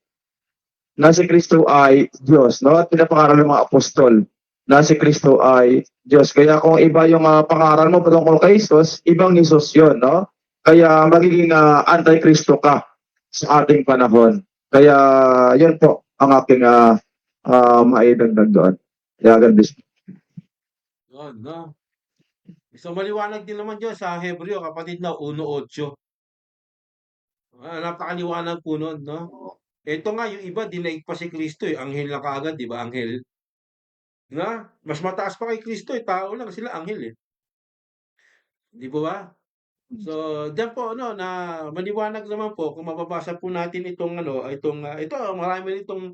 na si Kristo ay Diyos, no? At pinapangaral ng mga apostol na si Kristo ay Diyos. Kaya kung iba yung pangaral mo patungkol kay Jesus, ibang Jesus 'yun, no? Kaya magiging anti-Kristo ka sa ating panahon. Kaya yun po ang aking maidagdag doon. Kaya gandis. Yun, no? So, maliwanag din naman dyan sa Hebreo, kapatid, na 1:8. Napakaliwanag po nun, no? Ito nga, yung iba, dinaig pa si Kristo, eh. Anghel na kaagad, di ba? Anghel. Na? Mas mataas pa kay Kristo, eh. Tao lang sila, anghel, eh. Di po ba? So, diyan po ano na maliwanag naman po kung mababasa po natin itong ito marami nitong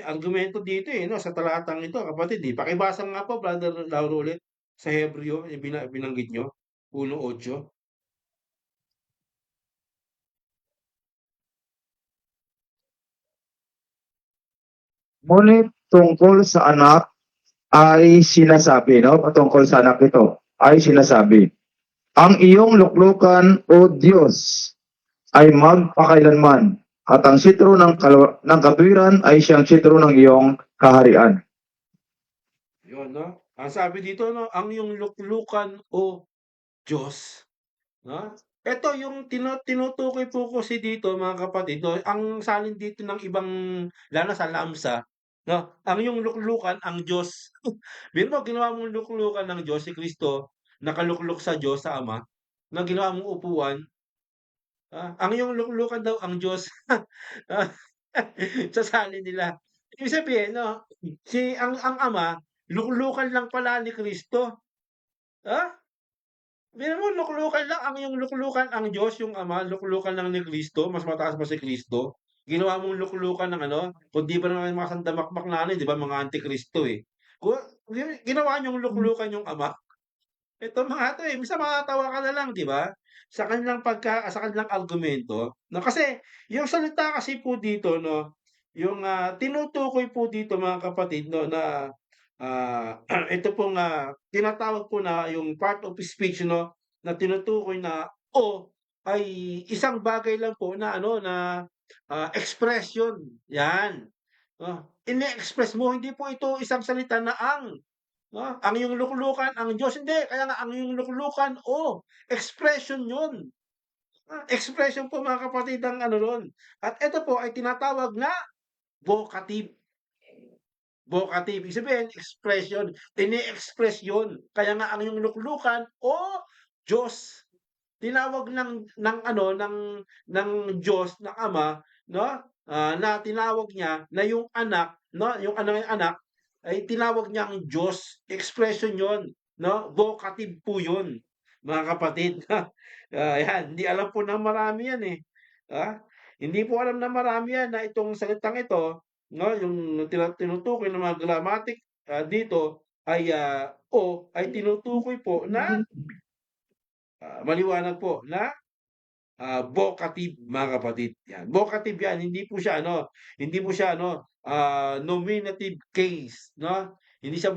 argumento dito no sa talatang ito kapatid Pakibasa nga po Brother Lauro ulit sa Hebreo yung binanggit nyo 1:8. Ngunit tungkol sa anak ay sinasabi, no? Patungkol sa anak ito ay sinasabi, ang iyong luklukan o Diyos ay magpakailanman at ang sitro ng katwiran ay siyang sitro ng iyong kaharian. Yun no. Ang sabi dito no, ang yung luklukan o Diyos, no? Ito yung tinutukoy po kasi dito mga kapatid, no, ang salin dito ng ibang lalo sa Lamsa, no, ang yung luklukan ang Diyos. Biro mo ginawa mong luklukan ng Diyos si Kristo, nakaluklok sa Diyos sa Ama, na ginawa mong upuan, ang iyong luklukan daw ang Diyos. Ah, sa salin nila. Ibig sabihin 'no, ang Ama, luklukan lang pala ni Kristo. Ah, biro mo luklukan lang, ang iyong luklukan ang Diyos, yung Ama, luklukan lang ni Kristo, mas mataas pa si Kristo. Ginawa mong luklukan ng kundi ba naman mga sandamakmak na 'di ba, mga antikristo, eh. Ku ginawa niyong luklukan yung Ama. Ito mga 'to, minsan matatawa ka na lang, 'di ba? Sa kanilang argumento, 'no, kasi yung salita kasi po dito 'no, yung, tinutukoy po dito mga kapatid 'no na, ito pong, tinatawag po na yung part of speech 'no, na tinutukoy na "o" ay isang bagay lang po na na, expression, 'yan. Ine-express mo, hindi po ito isang salita na ang iyong luklukan ang Diyos, hindi. Kaya nga ang iyong luklukan, expression 'yun. Expression po mga kapatid ang nun. At ito po ay tinatawag na vocative. Vocative, ibig sabihin expression, ini-express 'yun. Kaya nga ang iyong luklukan, Diyos. Tinawag ng Diyos, ng Ama 'no, na tinawag niya na yung anak 'no, yung anak ay tinawag niyang Diyos, expression 'yun 'no, vocative po 'yun, mga kapatid. 'Yan, hindi alam po ng marami 'yan, eh, hindi po alam ng marami 'yan na itong salitang ito 'no, yung tinutukoy ng mga grammatic, dito ay, o ay tinutukoy po na, maliwanag po na vocative mga kapatid, 'yan. Vocative 'yan, hindi po siya nominative case 'no. Hindi siya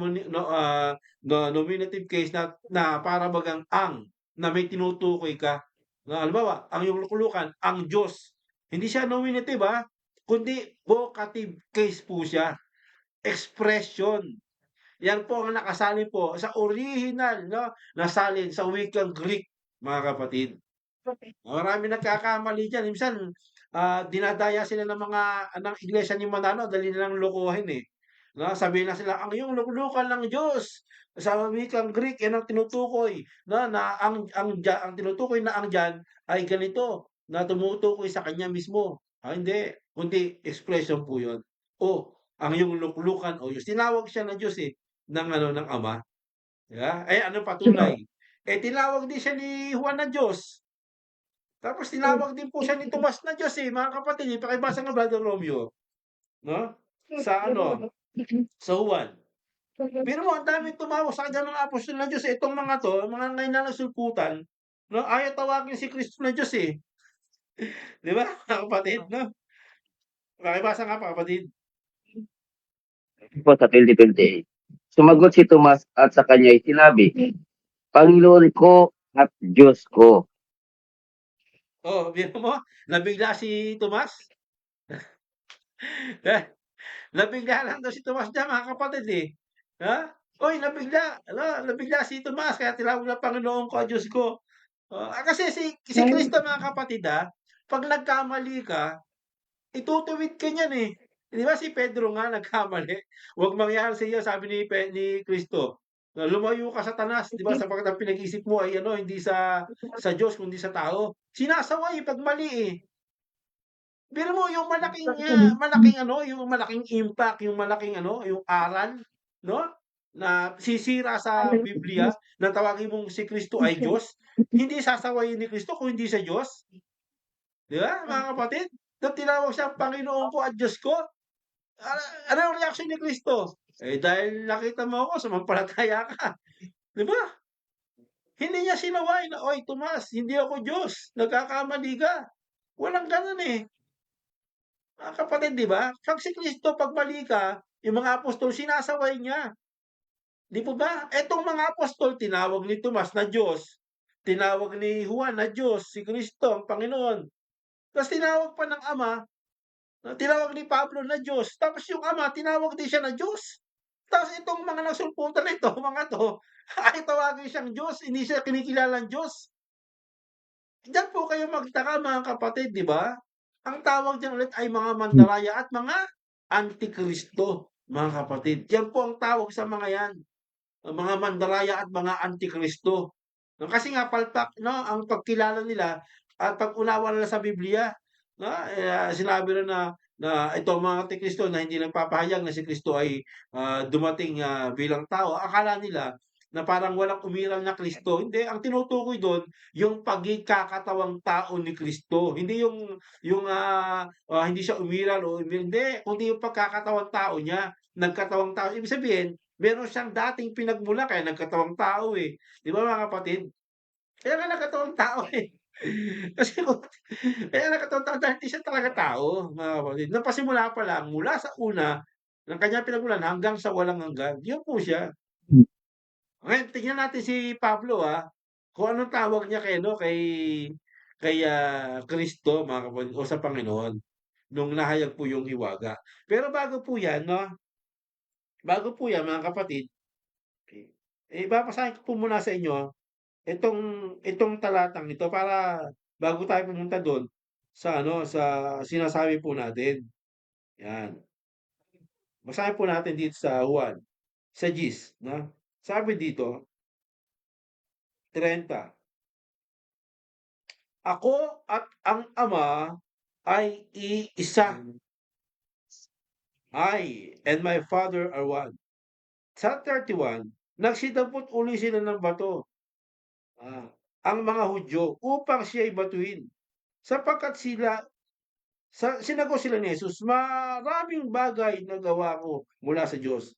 nominative case na para bagang ang, na may tinutukoy ka. Na halimbawa, ang iyong luklukan, ang Diyos. Hindi siya nominative, kundi vocative case po siya. expression. Yan po ang nakasalin po sa original, no, na salin sa wikang Greek, mga kapatid. Maraming nagkakamali diyan. Minsan, dinadaya sila ng iglesia ni Manano, dali nilang lokohin, eh. 'No, sabihin lang sila, "Ang iyong luklukan ng Diyos sa wikang Greek, yan ang tinutukoy, na ang tinutukoy na ang diyan ay ganito, na tumutukoy sa kanya mismo." Hindi, kundi expression po yun. O, ang iyong luklukan o Diyos. Tinawag siya na Diyos, eh, ng Ama, 'di ba? Eh, ano patunay? Eh, tinawag din siya ni Juan na Diyos. Tapos tinawag din po siya ni Tomas na Diyos, eh, mga kapatid, eh, pakibasa nga Brother Romeo, 'no, sa ano, sa Juan. Biro mo ang daming tumawag sa kanya mga apostol na Diyos, eh, itong mga 'to, mga ngayon na nagsulputan, 'no, ayaw tawagin si Kristo na Diyos, eh, 'di ba, mga kapatid, 'no? Pakibasa nga pa kapatid. Po sa 2028. Sumagot si Tomas at sa kanya'y sinabi, Panginoon ko at Diyos ko. Oh, biro mo, nabigla si Tomas. Eh, nabigla lang daw si Tomas diyan mga kapatid, eh. Ha? Uy, nabigla si Tomas kaya tinawag na Panginoon ko at Diyos ko. Kasi si Kristo mga kapatid, 'pag nagkamali ka, itutuwid ka niyan, eh. 'Di ba si Pedro nga nagkamali, "Huwag mangyari sa iyo," sabi ni Kristo, na, "Lumayo ka Satanas," 'di ba, sapagkat ang pinag-iisip mo ay ano, hindi sa Diyos kundi sa tao. Sinasaway 'pag mali, eh. Biro mo yung malaking ano, yung malaking impact, yung malaking ano, yung aral, 'no, na sisira sa Biblia na tawagin mong si Kristo ay Diyos, hindi sasawayin ni Kristo kung hindi siya Diyos, 'di ba, mga kapatid? Nung tinawag siyang Panginoon ko at Diyos ko, ano yung reaksyon ni Kristo? Eh, dahil nakita mo ako sumampalataya ka, 'di ba? Hindi niya sinaway na, "Oy Tomas, hindi ako Diyos, nagkakamali ka." Walang gano'n, eh. Mga kapatid, 'di ba? 'Pag si Kristo 'pag mali ka, yung mga apostol sinasaway niya, 'di po ba? Etong mga apostol tinawag ni Tomas na Diyos, tinawag ni Juan na Diyos, si Kristo ang Panginoon. Ta's tinawag pa ng Ama, tinawag ni Pablo na Diyos, tapos yung Ama tinawag din siya na Diyos. Tapos itong mga nagsulputan na ito, mga 'to, ay tawagin siyang Diyos, hindi siya kinikilalang Diyos. Diyan po kayo magtaka mga kapatid, 'di ba? Ang tawag diyan ulit ay mga mandaraya at mga antikristo, mga kapatid. Yan po ang tawag sa mga 'yan, ang mga mandaraya at mga antikristo. No, kasi nga palpak 'no, ang pagkilala nila at pag-unawa nila sa Biblia, 'no, sinabi rin na itong mga antikristo na hindi nagpapahayag na si Kristo ay, dumating, bilang tao, akala nila na parang walang umiral na Kristo. Hindi, ang tinutukoy dun yung pagkakatawang tao ni Kristo, hindi hindi siya umiral o hindi, kundi yung pagkakatawang tao niya, nagkatawang tao. Ibig sabihin, meron siyang dating pinagmulan kaya nagkatawang tao, eh. 'Di ba mga kapatid? Kaya nga nagkatawang tao, eh. Kasi kaya nagkatawang tao dahil di siya talaga tao, mga kapatid. Napasimula pa lang mula sa una ng kanyang pinagmulan hanggang sa walang hanggan, yun po siya. Ngayon tingnan natin si Pablo, kung anong tawag niya kay ano, kay Kristo mga kapatid o sa Panginoon nung nahayag po yung hiwaga. Pero bago po yan mga kapatid, babasahin ko po muna sa inyo itong itong talatang ito para bago tayo pumunta dun sa ano, sa sinasabi po natin, 'yan. Basahin po natin dito sa Juan, sa 10, 'no. Sabi dito, 30, "Ako at ang Ama ay iisa. I and my Father are one." Sa 31, nagsidampot uli sila ng bato, ang mga Hudyo upang siya'y batuhin, sapagkat sinagot sila ni Jesus, "Maraming bagay na gawa ko mula sa Diyos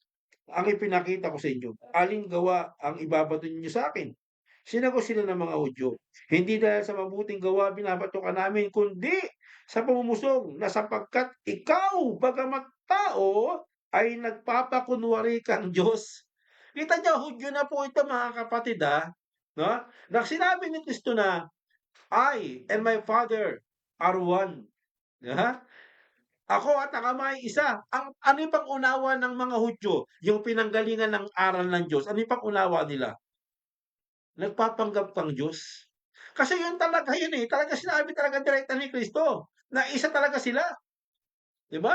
ang ipinakita ko sa inyo. Aling gawa ang ibabato ninyo sa akin?" Sinagot sila ng mga Hudyo, "Hindi dahil sa mabuting gawa binabato ka namin, kundi sa pamumusom na sapagkat ikaw, bagamat tao, ay nagpapakunwari kang Diyos." Kita niyo, Hudyo na po ito mga kapatid, 'no? Na sinabi ni Kristo na, "I and my Father are one." 'Di ba? Ako at ang Ama ay isa. Ano yung pang-unawa ng mga Hudyo? Yung pinanggalingan ng aral ng Diyos, ano yung pang-unawa nila? Nagpapanggap kang Diyos. Kasi yun talaga yun, eh, talaga sinabi talaga direkta ni Kristo, na isa talaga sila, 'di ba?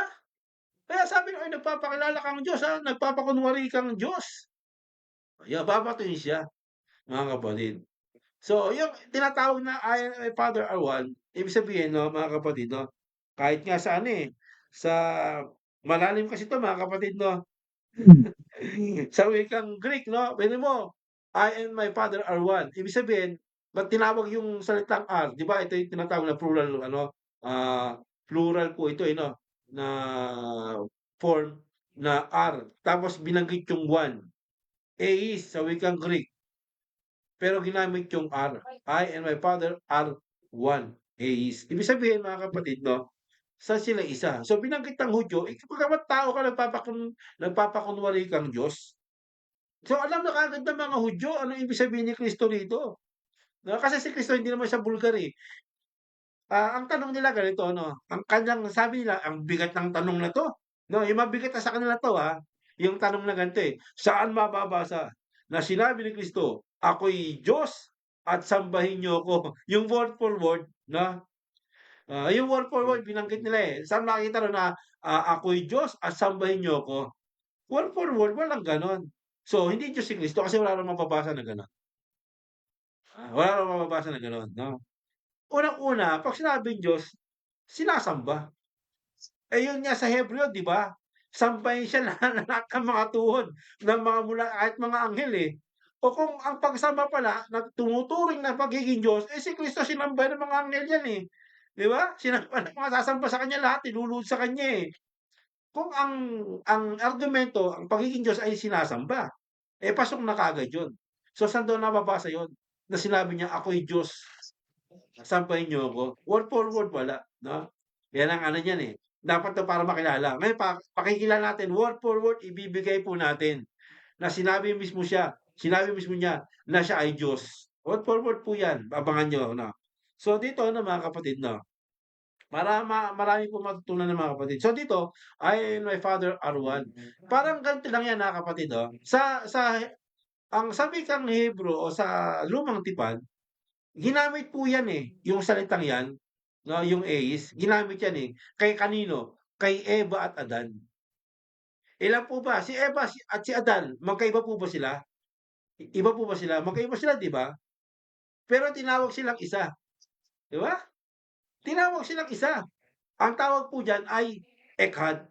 Kaya sabi niya, "Ay nagpapakilala kang Diyos, nagpapakunwari kang Diyos." Babatuhin siya, mga kapatid. So, yung tinatawag na I and my Father are one, ibig sabihin 'no, mga kapatid 'no, kahit nga sa ano, sa malalim kasi 'to mga kapatid 'no, sa wikang Greek 'no, tignan mo, I and my Father are one. Ibig sabihin, ba't tinawag yung salitang are, 'di ba ito yung tinatawag na plural ano, plural po ito, 'no, na form na are, tapos binanggit yung one. Eis sa wikang Greek, pero ginamit yung are. I and my Father are one. Eis. Ibig sabihin mga kapatid 'no, sila isa. So binanggit ng Hudyo, pagkamat tao ka nagpapakunwari kang Diyos. So alam na kaagad ng mga Hudyo anong ibig sabihin ni Kristo rito, 'no, kasi si Kristo hindi naman siya bulgar, eh. Ang tanong nila ganito 'no, ang kanyang sabi nila, "Ang bigat ng tanong na 'to." 'No, yung mabigat na sa kanila 'to, yung tanong na ganito, eh, "Saan mababasa na sinabi ni Kristo, 'Ako'y Diyos at sambahin niyo ako?'" Yung word for word 'no, yung word for word binanggit nila, eh. Saan makikita ro'n na, "Ako'y Diyos at sambahin niyo ako?" Word for word, walang gano'n. So, hindi Diyos si Kristo kasi wala namang mababasa na gano'n. Wala namang mababasa na gano'n 'no. Unang-una, 'pag sinabing Diyos, sinasamba. Eh, yun nga sa Hebreo 'di ba, sambahin siya ng lahat ng mga tuhod ng mga mula kahit mga anghel, eh. O kung ang pagsamba pala tumuturing ng pagiging Diyos, eh, si Kristo sinamba ng mga anghel yan, eh, 'di ba? Sinamba ng mga sasamba sa kanya lahat, iluluhod sa kanya, eh. Kung ang argumento, ang pagiging Diyos ay sinasamba, eh, pasok na kaagad yun. So, saan daw nababasa yun, na sinabi niya, "Ako'y Diyos, sambahin niyo ako." Word for word wala, 'no? Yan ang ano niyan, eh, dapat daw para makilala. Ngayon pakikilala natin word for word ibibigay po natin na sinabi mismo niya na siya ay Diyos. Word for word po yan, abangan niyo 'no. So, dito ano mga kapatid 'no, marami pong matutunan ng mga kapatid. So, dito, I and my Father are one. Parang ganito lang yan mga kapatid, sa wikang Hebrew o sa lumang tipan, ginamit po yan, eh, yung salitang yan, 'no, yung eis, ginamit yan, eh, kay kanino? Kay Eva at Adan. Ilan po ba? Si Eva at si Adan, magkaiba po ba sila? Iba po ba sila? Magkaiba sila, 'di ba? Pero tinawag silang isa, 'di ba? Tinawag silang isa. Ang tawag po diyan ay Echad.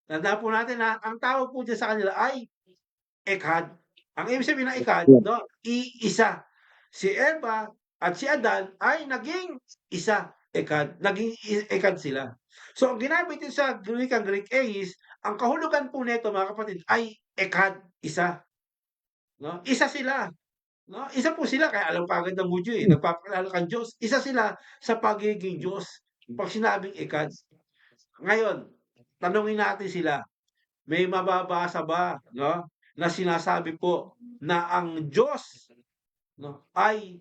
Tandaan po natin, ang tawag po diyan sa kanila ay Echad. Ang ibig sabihin ng Echad, 'no, iisa. Si Eva at si Adan ay naging isa, Echad, naging Echad sila. So, ang ginamit din sa wikang Greek eis, ang kahulugan po nito mga kapatid ay Echad, isa, 'no, isa sila, 'no, isa po sila kaya alam kaagad ng Hudyo, nagpapakilala kang Diyos, isa sila sa pagiging Diyos 'pag sinabing Echad. Ngayon, tanungin natin sila, may mababasa ba 'no, na sinasabi po na ang Diyos 'no, ay,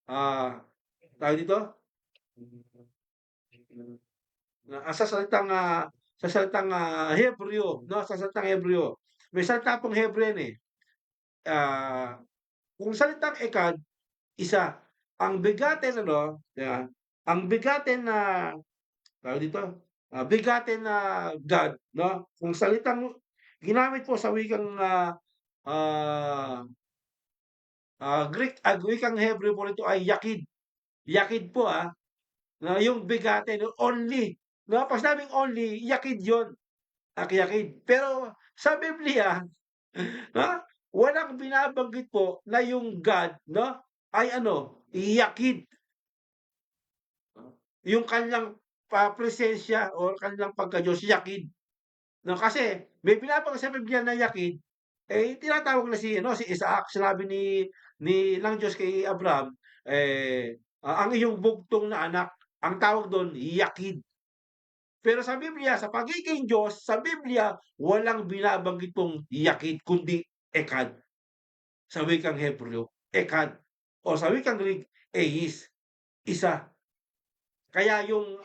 tawag dito, sa salitang, Hebreo 'no, sa salitang Hebreo. May salita pong Hebreo yan, eh. Ah, kung salitang Echad, isa. Ang bigatin ano, 'di ba, ang bigatin na tawag dito, bigatin na God 'no, kung salitang ginamit po sa wikang, ah, Greek, wikang Hebreo po nito ay Yakid. Yakid po, na yung bigatin, yung only, 'no, 'pag sinabing only, Yakid yun, Yakid. Pero sa Biblia, 'no, walang binabanggit po na yung God 'no, ay ano, Yakid. Yung kanyang presensya o kanyang pagka-Diyos, Yakid. 'No, kasi may binabanggit sa Biblia na Yakid, eh, tinatawag na si ano, si Isaac. Sinabi ng Diyos kay Abraham, "Ang iyong bugtong na anak," ang tawag dun Yakid. Pero sa Biblia, sa pagiging Diyos, sa Biblia, walang binabanggit pong Yakid kundi Echad. Sa wikang Hebreo, Echad o sa wikang Greek, Eis, isa. Kaya yung,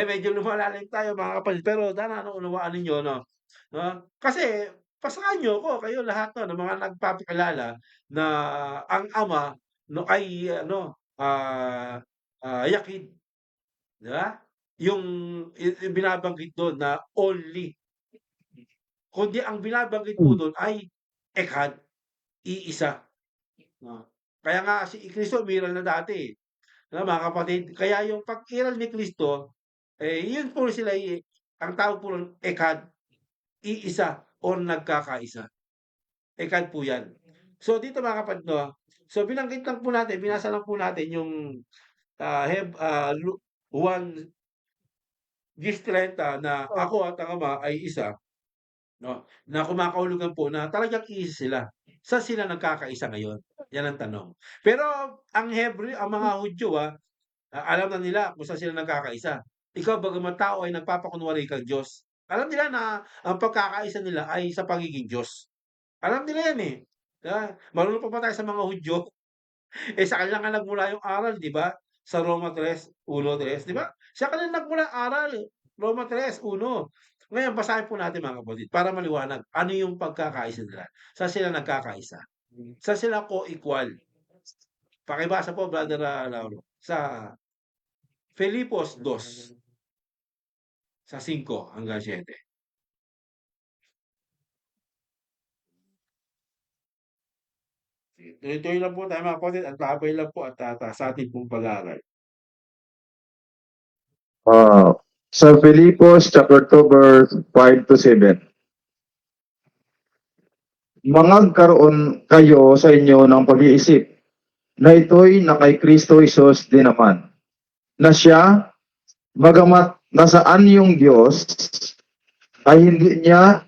medyo lumalalim tayo mga kapatid, pero sana unawaan ninyo 'no, 'no? Kasi pasahan niyo ako, kayo lahat 'no, ng mga nagpapakilala na ang Ama 'no ay ano, yakid, 'di ba? Yung binabanggit dun na only, kundi ang binabanggit po dun ay Echad, iisa, 'no? Kaya nga si Kristo umiral na dati, 'no mga kapatid? Kaya yung pag-iral ni Kristo, yun po sila ang tawag po nun Echad, iisa or nagkakaisa. Echad po yan. So dito mga kapatid 'no, so binanggit lang po natin, binasa lang po natin yung, Lu Juan 10:30 na ako at ang Ama ay isa, 'no, na kumakahulugan po na talagang iisa sila. Saan sila nagkakaisa ngayon? Yan ang tanong. Pero ang ang mga Hudyo, alam na nila kung saan sila nagkakaisa. Ikaw bagamat tao ay nagpapakunwari kang Diyos, alam nila na ang pagkakaisa nila ay sa pagiging Diyos. Alam nila yan, 'di ba? Marunong pa ba tayo sa mga Hudyo? Sa kanila nga nagmula yung aral, 'di ba? Sa Roma 3:1-3, 'di ba? Sa kanila nagmula aral, Roma 3:1. Ngayon basahin po natin mga kapatid para maliwanag, ano yung pagkakaisa nila? Saan sila nagkakaisa? Saan sila co-equal? Pakibasa po Brother, Lauro, sa Filipos 2, sa 5-7. Tuloy-tuloy lang po tayo mga kapatid at tabay lang po at sa ating pong pag-aaral. Sa Filipos chapter 2 verse 5-7. Mangagkaroon kayo sa inyo ng pag-iisip na ito'y na kay Kristo Jesus din naman, na siya, bagamat nasaan yung Diyos, ay hindi niya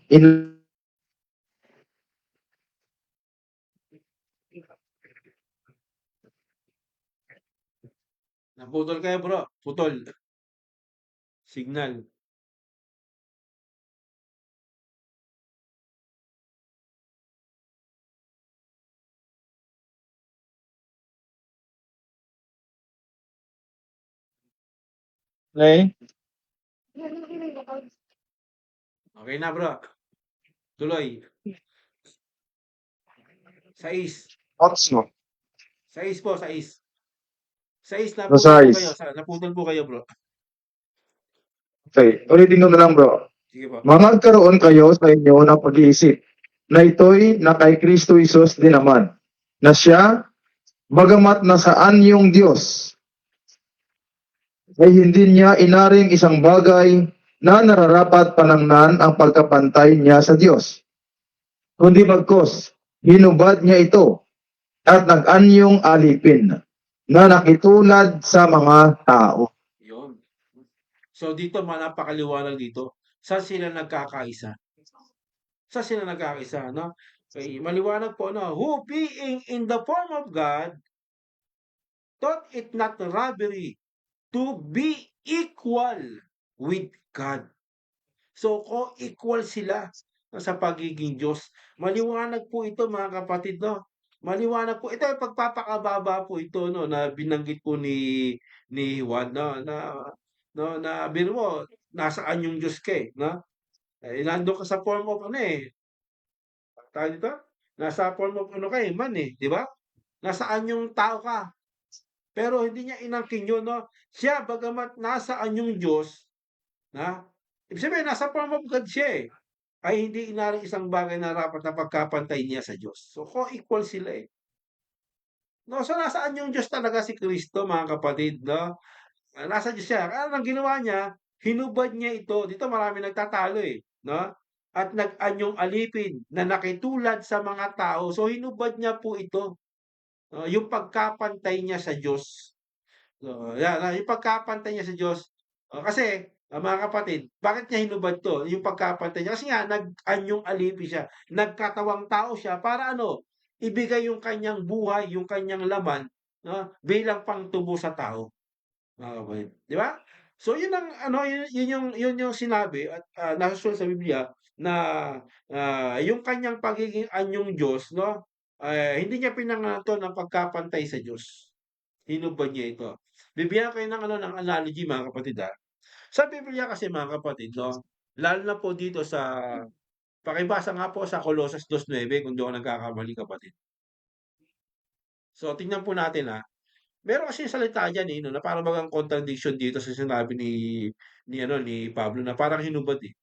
Naputol kayo bro, putol. Signal. Okay? Okay na bro, tuloy. 6. Otso. 6 po, 6. 6 No naputol po kayo, size. naputol po kayo bro. Okay, ulitin ko na lang bro. Sige po. Magkaroon kayo sa inyo ng pag-iisip na ito'y na kay Kristo Jesus din naman, na siya, bagamat nasaan yung Diyos, ay hindi niya inaring isang bagay na nararapat panangnan ang pagkapantay niya sa Diyos, kundi bagkus, hinubad niya ito at nag-anyong alipin na nakitulad sa mga tao. Yun. So dito napakaliwanag dito. Saan sila nagkakaisa? Saan sila nagkakaisa, no? Okay, maliwanag po, no? Who being in the form of God, thought it not robbery to be equal with God. So, co-equal sila sa pagiging Diyos. Maliwanag po ito mga kapatid, no? Maliwanag po. Ito ay pagpapakababa po ito, no, na binanggit po ni Juan, no, na biro mo, nasaan yung Diyos ka, no? Nandun ka sa form of ano tawag dito? Nasa form of ano ka man di ba? Nasaan yung tao ka. Pero hindi niya inangkin yun, no? Siya, bagamat nasaan yung Diyos, na ibig sabihin, nasa form of God siya ay hindi inaring isang bagay na rapat na pagkapantay niya sa Diyos. So, co-equal sila No, so nasaan yung Diyos talaga si Kristo mga kapatid, no? Nasa Diyos siya. Ano ang ginawa niya? Hinubad niya ito. Dito marami nagtatalo no? At nag-anyong alipin na nakitulad sa mga tao. So hinubad niya po ito. Yung pagkapantay niya sa Diyos. So, yung pagkapantay niya sa Diyos. Kasi, mga kapatid, bakit niya hinubad to? Yung pagkapantay niya. Kasi nga, nag-anyong alipin siya. Nagkatawang tao siya para ano? Ibigay yung kanyang buhay, yung kanyang laman, no? Bilang pangtubo sa tao. Mga kapatid, 'di ba? So 'yun ang ano, yun yung sinabi at, nasusulat sa Biblia na, yung kanyang pagiging anyong Diyos 'no, hindi niya pinangalan 'to ng pagkapantay sa Diyos. Hinubad niya ito. Bibigyan ko kayo ng ano, ng analogy mga kapatid, Sa Biblia kasi mga kapatid 'no, lalo na po dito sa pakibasa nga po sa Colosas 2:9 kung di ako nagkakamali kapatid. So tingnan po natin, meron kasing salita diyan, eh, 'no, na para bagang contradiction dito sa sinabi ni Pablo na parang hinubad, eh.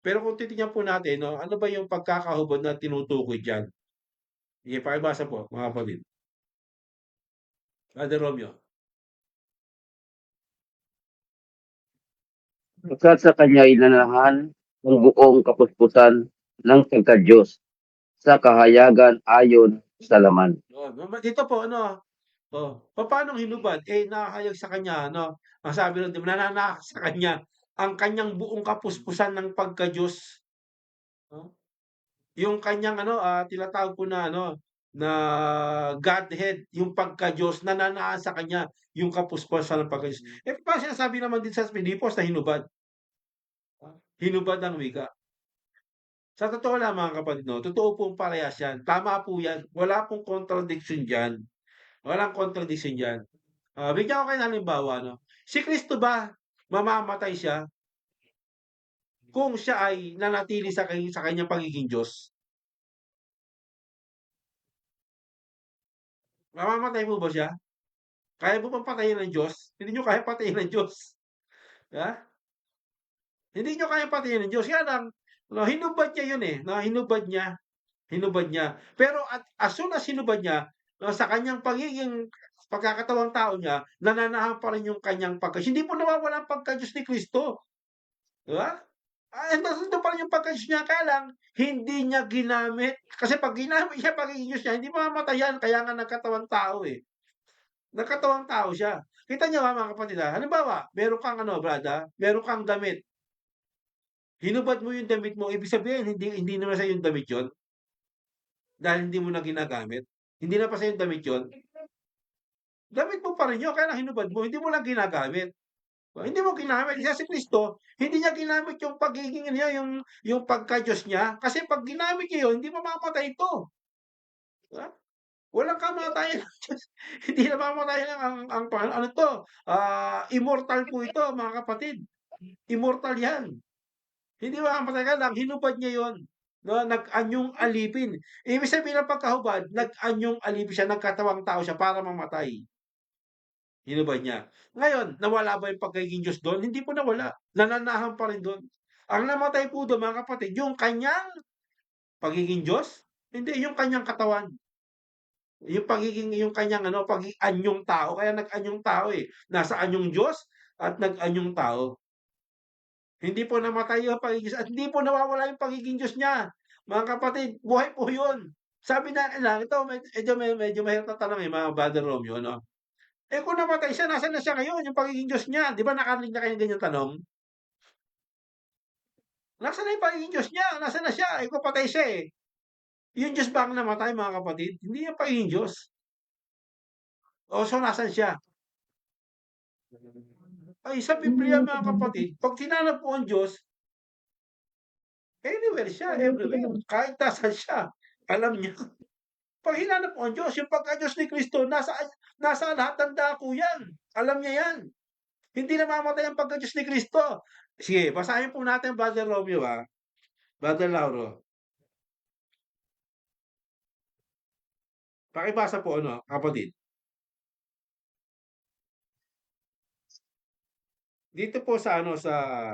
Pero kung titingnan po natin 'no, ano ba yung pagkakahubad na tinutukoy diyan? Sige pakibasa po mga kapatid. Brother Romeo. Pagkat sa kanya inanahan ang buong kapuspusan ng pagka-Diyos sa kahayagan ayon sa laman. Yun, dito po ano, papaanong hinubad? Eh, nakahayag sa kanya ano, ang sabi nun 'di ba, nananaak sa kanya ang kanyang buong kapuspusan ng pagka-Diyos, 'no? Yung kanyang ano, tinatawag po na ano, na Godhead, yung pagka-Diyos nananaan sa kanya yung kapuspusan ng pagka-Diyos. Eh, paano sinasabi naman din sa Filipos na hinubad? Hinubad ang wika. Sa totoo lang mga kapatid 'no, totoo pong parehas yan, tama po yan, wala pong contradiction diyan, walang contradiction diyan. Bigyan ko kayo ng halimbawa 'no, si Kristo ba mamamatay siya kung siya ay nanatili sa kanyang pagiging Diyos? Mamamatay po ba siya? Kaya mo bang patayin ng Diyos? Hindi niyo kaya patayin ng Diyos, 'di ba? Hindi niyo kayang patayin ng Diyos, kaya lang 'no, hinubad niya 'yun, eh, 'no, hinubad niya. Pero at as soon as hinubad niya, sa kanyang pagiging pagkakatawang tao niya, nananahan pa rin yung kanyang hindi po nawawala ang pagka-Diyos ni Kristo, 'di ba? Nandun pa rin yung pagka-Diyos niya, kaya lang hindi niya ginamit. Kasi 'pag ginamit niya pagiging Diyos niya, hindi mamamatay yan, kaya nga nagkatawang tao, eh. Nagkatawang tao siya. Kita niyo mga kapatid, halimbawa, meron kang ano brad, meron kang damit, hinubad mo yung damit mo, ibig sabihin hindi hindi naman sa'yo yung damit yun, dahil hindi mo na ginagamit. Hindi na pa sa'yo yung damit yun, damit mo pa rin yun, kaya lang hinubad mo, hindi mo lang ginagamit. Hindi mo ginamit, kasi si Kristo, hindi niya ginamit yung pagiging niya, yung pagka-Diyos niya, kasi 'pag ginamit niya yun, hindi mamamatay ito, 'di ba? Walang kamatayan ang Diyos, hindi namamatayan ang ano 'to, immortal po ito mga kapatid, immortal 'yan. Hindi mamamatay ka lang, hinubad niya 'yon, 'no, nag-anyong alipin. Ibig sabihin ng pagkahubad, nag-anyong alipin siya, nagkatawang tao siya para mamatay, hinubad niya. Ngayon, nawala ba yung pagiging Diyos do'n? Hindi po nawala, nananahan pa rin do'n. Ang namatay po do'n mga kapatid, yung kanyang pagiging Diyos, hindi yung kanyang katawan. Yung kanyang ano, anyong tao, kaya nag-anyong tao, eh. Nasa anyong Diyos at nag-anyong tao. Hindi po namatay yung pagiging Diyos at hindi po nawawala yung pagiging Diyos niya. Mga kapatid, buhay po yun. Sabi natin lang, ito medyo mahirap na tanong, mga Brother Romeo 'no. Eh, kung namatay siya, nasaan na siya ngayon, yung pagiging Diyos niya? 'Di ba nakarinig na kayo ng ganyang tanong? Nasaan na yung pagiging Diyos niya? Nasaan na siya? Eh, kung patay siya, eh. Yung Diyos ba ang namatay mga kapatid? Hindi yung pagiging Diyos. O so nasaan siya? Ay, sa Biblia mga kapatid, 'pag tinanap po ang Diyos, anywhere siya, everywhere. Kahit nasaan siya, alam niya. 'Pag hinanap mo ang Diyos, yung pagka-Diyos ni Kristo nasa lahat ng dako yan. Alam niya yan. Hindi namamatay ang pagka-Diyos ni Kristo. Sige, basahin po natin Brother Romeo, Brother Lauro. Pakibasa po ano, kapatid. Dito po sa ano, sa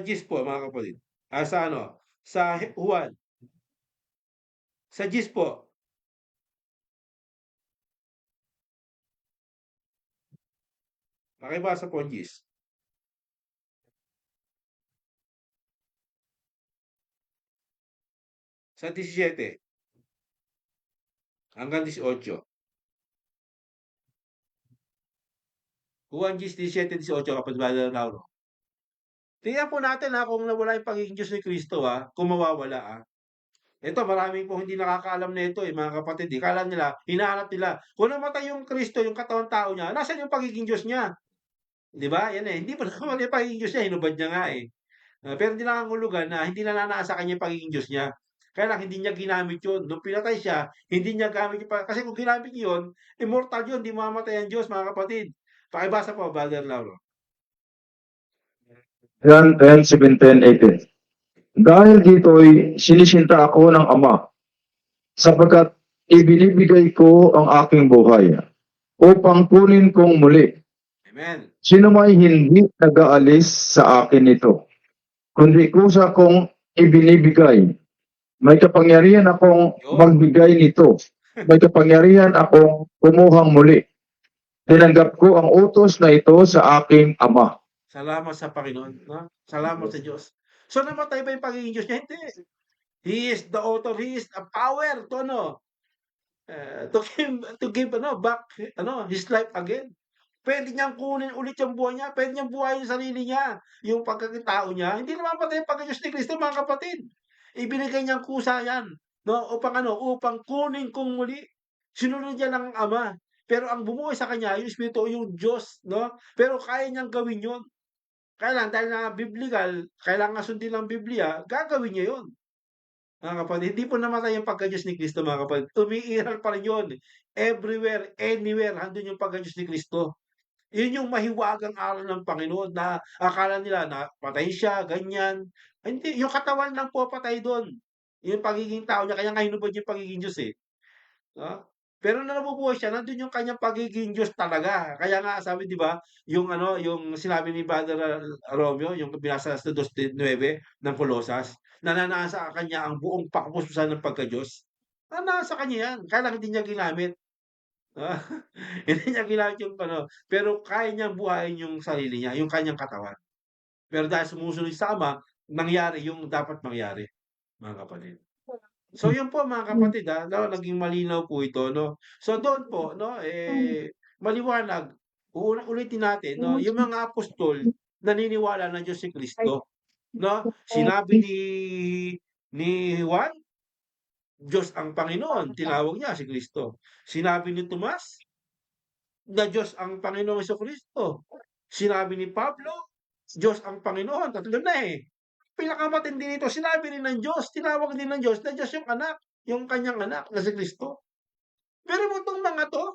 GIS po mga kapatid. Sa ano, sa Juan, sa GIS po. Pakibasa po ang GIS. Sa 17 hanggang 18. Juan 17:18 kapatid Brother Lauro. Tingnan po natin, kung nawala yung pagiging Diyos ni Kristo, kung mawawala, Ito marami pong hindi nakakaalam nito, mga kapatid, eh. Akala nila, hinahanap nila, kung namatay yung Kristo, yung katawang tao niya, nasaan yung pagiging Diyos niya? 'Di ba? Yan, eh, hindi pa naman yung pagiging Diyos niya, hinubad niya nga, eh. Pero hindi nangangahulugan na hindi nananasa sa kanya yung pagiging Diyos niya. Kaya lang hindi niya ginamit yun. Nung pinatay siya, hindi niya gamit yung kasi kung ginamit niya yun, immortal yun, 'di mamamatay ang Diyos mga kapatid. Pakibasa po, Brother Lauro. Yan, 10, 17, 18. Dahil dito'y sinisinta ako ng Ama, sapagkat ibinibigay ko ang aking buhay upang kunin kong muli. Amen. Sino may hindi nag-aalis sa akin ito, kundi kusa kong ibinibigay. May kapangyarihan akong magbigay nito. May kapangyarihan akong kumuhang muli. Tinanggap ko ang utos na ito sa aking Ama. Salamat sa Panginoon. No? Salamat sa Diyos. So namatay ba yung pagiging Diyos niya? Hindi. He is the author. He is the power to to give back his life again. Pwede niyang kunin ulit yung buhay niya. Pwede niyang buhayin yung sarili niya. Yung pagkakitao niya. Hindi namamatay yung pagka-Diyos ni Kristo, mga kapatid. Ibinigay niyang kusa yan. No? Upang kunin kong muli. Sinunod niya ng Ama. Pero ang bumuhay sa kanya, yung Espiritu, yung Diyos. No? Pero kaya niyang gawin yun. Kailan? Dahil na biblical, kailangan sundin ng Biblia, gagawin niya yun. Mga kapatid, hindi po namatay yung pagka-Diyos ni Kristo, mga kapatid. Umiiral pa rin yun. Everywhere, anywhere, handun yung pagka-Diyos ni Kristo. Yun yung mahiwagang aral ng Panginoon na akala nila na patay siya, ganyan. Hindi, yung katawan lang po patay doon. Yung pagiging tao niya, kaya nga hinubad yung pagiging Diyos eh. No? Pero na nabubuhay siya, nandun yung kanyang pagiging Diyos talaga. Kaya nga sabi, di ba, yung sinabi ni Brother Romeo, yung binasa sa 2:9 ng Colosas, na nanasa kanya ang buong pakpususan ng pagka-Diyos. Nasa kanya yan. Kaya lang hindi niya ginamit. Ah, hindi niya ginamit yung pero kaya niyang buhayin yung sarili niya, yung kanyang katawan. Pero dahil sumusunod sa Ama, nangyari yung dapat mangyari, mga kapatid. So yun po mga kapatid, naging malinaw po ito, no. So doon po, no, maliwanag, ulitin natin, no, yung mga apostol naniniwala na Diyos si Kristo, no. Sinabi ni Juan, Diyos ang Panginoon, tinawag niya si Kristo. Sinabi ni Tomas, na Diyos ang Panginoong Jesucristo. Sinabi ni Pablo, Diyos ang Panginoon, tatlo na eh. Pinakamatindi nito, sinabi rin ng Diyos, tinawag din ng Diyos na Diyos yung anak, yung kanyang anak na si Kristo. Pero itong mga to,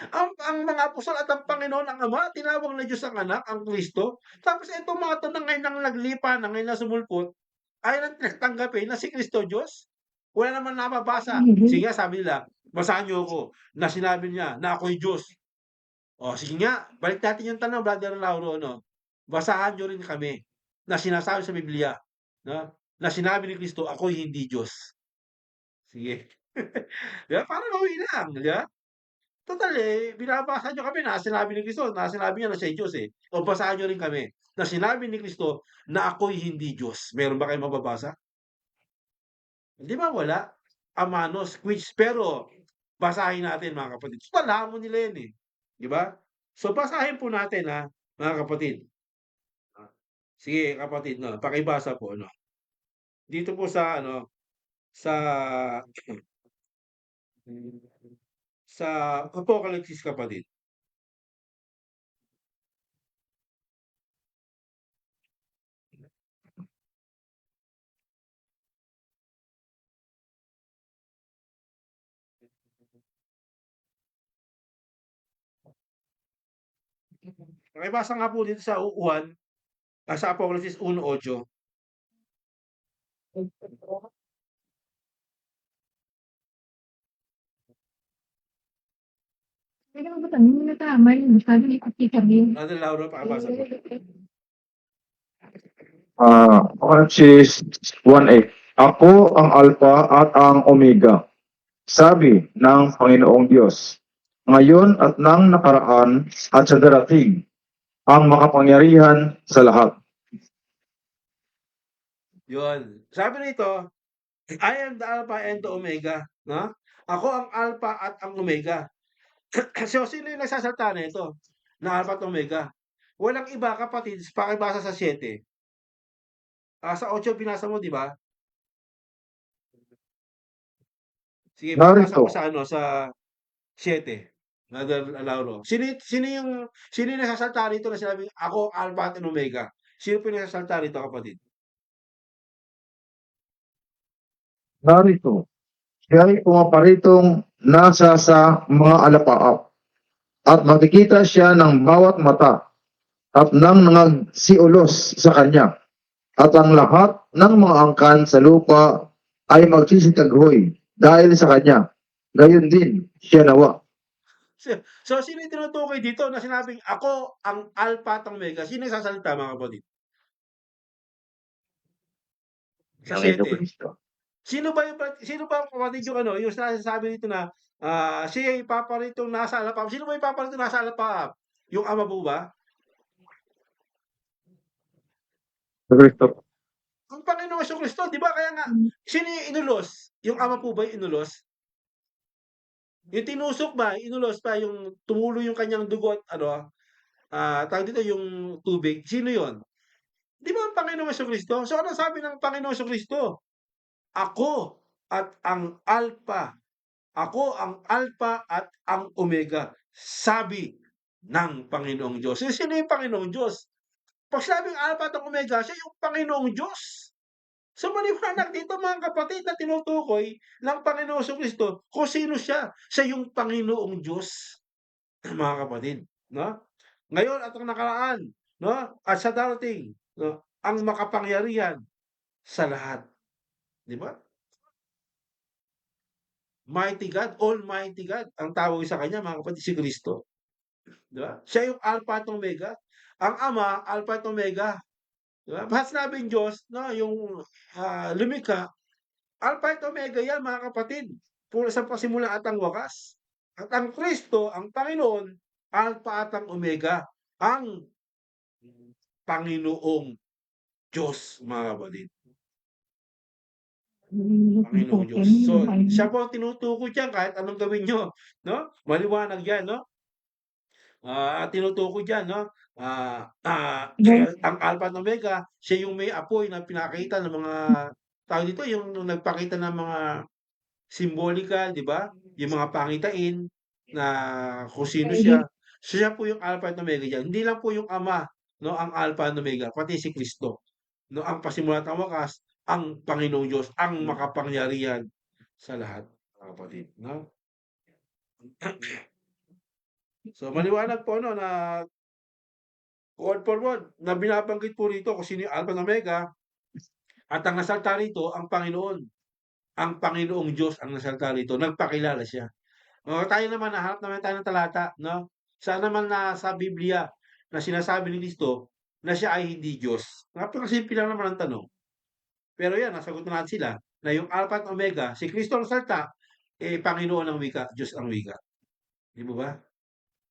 ang mga apostol at ang Panginoon, ang Ama, tinawag na Diyos ang anak, ang Kristo. Tapos itong mga to na ngayon nang naglipa, na ngayon na sumulpot, ay nang tanggapin na si Kristo Diyos. Wala naman nababasa. Sige, sabi nila, basahan niyo ako na sinabi niya na ako'y Diyos. O sige nga, balik natin yung tanong, Brother Lauro, no? Basahan niyo rin kami na sinasabi sa Biblia, no? Na sinabi ni Kristo, ako'y hindi Diyos. Sige. Di ba? Para gawin lang, di ba? Total binabasa niyo kami na sinabi ni Kristo, na sinabi niya na siya Diyos eh. O basahan niyo rin kami na sinabi ni Kristo na ako'y hindi Diyos. Meron ba kayong mababasa? Di ba wala? Amanos, which pero basahin natin mga kapatid. Total, hamon nila yan eh. Di ba? So basahin po natin mga kapatid. Sige kapatid, no, pakibasa po, no. Dito po sa sa sa Apocalypse, kapatid. Pakibasa nga po dito sa sa Apocalypse 1:8. Brother Lauro, pakibasa po. Francis 1:8. Ako ang Alpha at ang Omega, sabi ng Panginoong Diyos, ngayon at nang nakaraan at sa darating, ang makapangyarihan sa lahat. Yun. Sabi nito, I am the Alpha and the Omega, no? Ako ang Alpha at ang Omega. So sino yung nagsasalita nito? Na Alpha at Omega. Walang iba, kapatid, pakibasa sa 7. Sa 8 binasa mo, di ba? Sige, pakibasa Narito, ko sa 7. Brother Lauro. Sino yung nagsasalita rito na sinabing ako ang Alpha at Omega? Sino po yung nagsasalita rito, kapatid? narito, siya ay pumaparitong nasa sa mga alapaap at makikita siya ng bawat mata at ng nangagsiulos sa kanya. At ang lahat ng mga angkan sa lupa ay magsisitaghoy dahil sa kanya. Gayon din siya nawa. So, sino yung tinutukoy dito na sinabing, ako ang Alpha at Omega? Sino yung sasalita, mga kapatid? Sa Ang Hesus 7. Kristo. Sino ba kapatid yung ano, yung sinasabi dito na siya ay paparitong nasa alapap. Sino ba yung paparitong nasa alapap? Yung ama po ba? Kristo. Ang Panginoong Jesucristo, di ba? Kaya nga, sino yung inulos? Yung ama po ba yung inulos? Yung tinusok ba, inulos pa, yung tumulo yung kanyang dugo at ano, tawag dito yung tubig. Sino yon? Di ba ang Panginoong Jesucristo? So, ano sabi ng Panginoong Jesucristo? Ako at ang Alpha. Ako ang Alpha at ang Omega. Sabi ng Panginoong Diyos. So, sino yung Panginoong Diyos? Pag sinabing Alpha at ang Omega, siya yung Panginoong Diyos. So, maliwanag dito, mga kapatid, na tinutukoy ng Panginoong Jesucristo kung sino siya. Siya yung Panginoong Diyos, mga kapatid. No? Ngayon at ang nakaraan, no? At sa darating, no? Ang makapangyarihan sa lahat. Di ba? Mighty God, Almighty God, ang tawag sa kanya, mga kapatid, si Kristo. Di ba? Siya yung Alpha at Omega. Ang Ama, Alpha at Omega. Di ba? Bahas namin Diyos, no? Yung lumikha, Alpha at Omega yan, mga kapatid. Puro sa pasimula at ang wakas. At ang Kristo, ang Panginoon, Alpha at ang Omega. Ang Panginoong Diyos, mga kapatid. Panginoong Diyos. So, siya po ang tinutukoy dyan kahit anong gawin nyo. No? Maliwanag yan, no? Tinutukoy dyan, no? Ang Alpha at Omega, siya yung may apoy na pinakita ng mga tao dito, yung nagpakita ng mga symbolical, di ba? Yung mga pangitain na kung sino siya. So, siya po yung Alpha at Omega dyan. Hindi lang po yung Ama, no? Ang Alpha at Omega, pati si Kristo. No? Ang pasimula at ang wakas, ang Panginoong Diyos, ang makapangyarihan sa lahat, mga kapatid. No? So, maliwanag po no, na word for word na binabanggit po rito kung sino yung Alpha at Omega at ang nasalta rito, ang Panginoon. Ang Panginoong Diyos ang nasalta rito. Nagpakilala siya. Tayo naman, nahanap naman tayo ng talata. No? Saan naman sa Biblia na sinasabi ni Kristo na siya ay hindi Diyos? Napakasimple lang naman ang tanong. Pero yan, nasagot na natin sila na yung Alpha at Omega, si Kristo ang salta, Panginoon ang wika, Diyos ang wika. Di ba ba?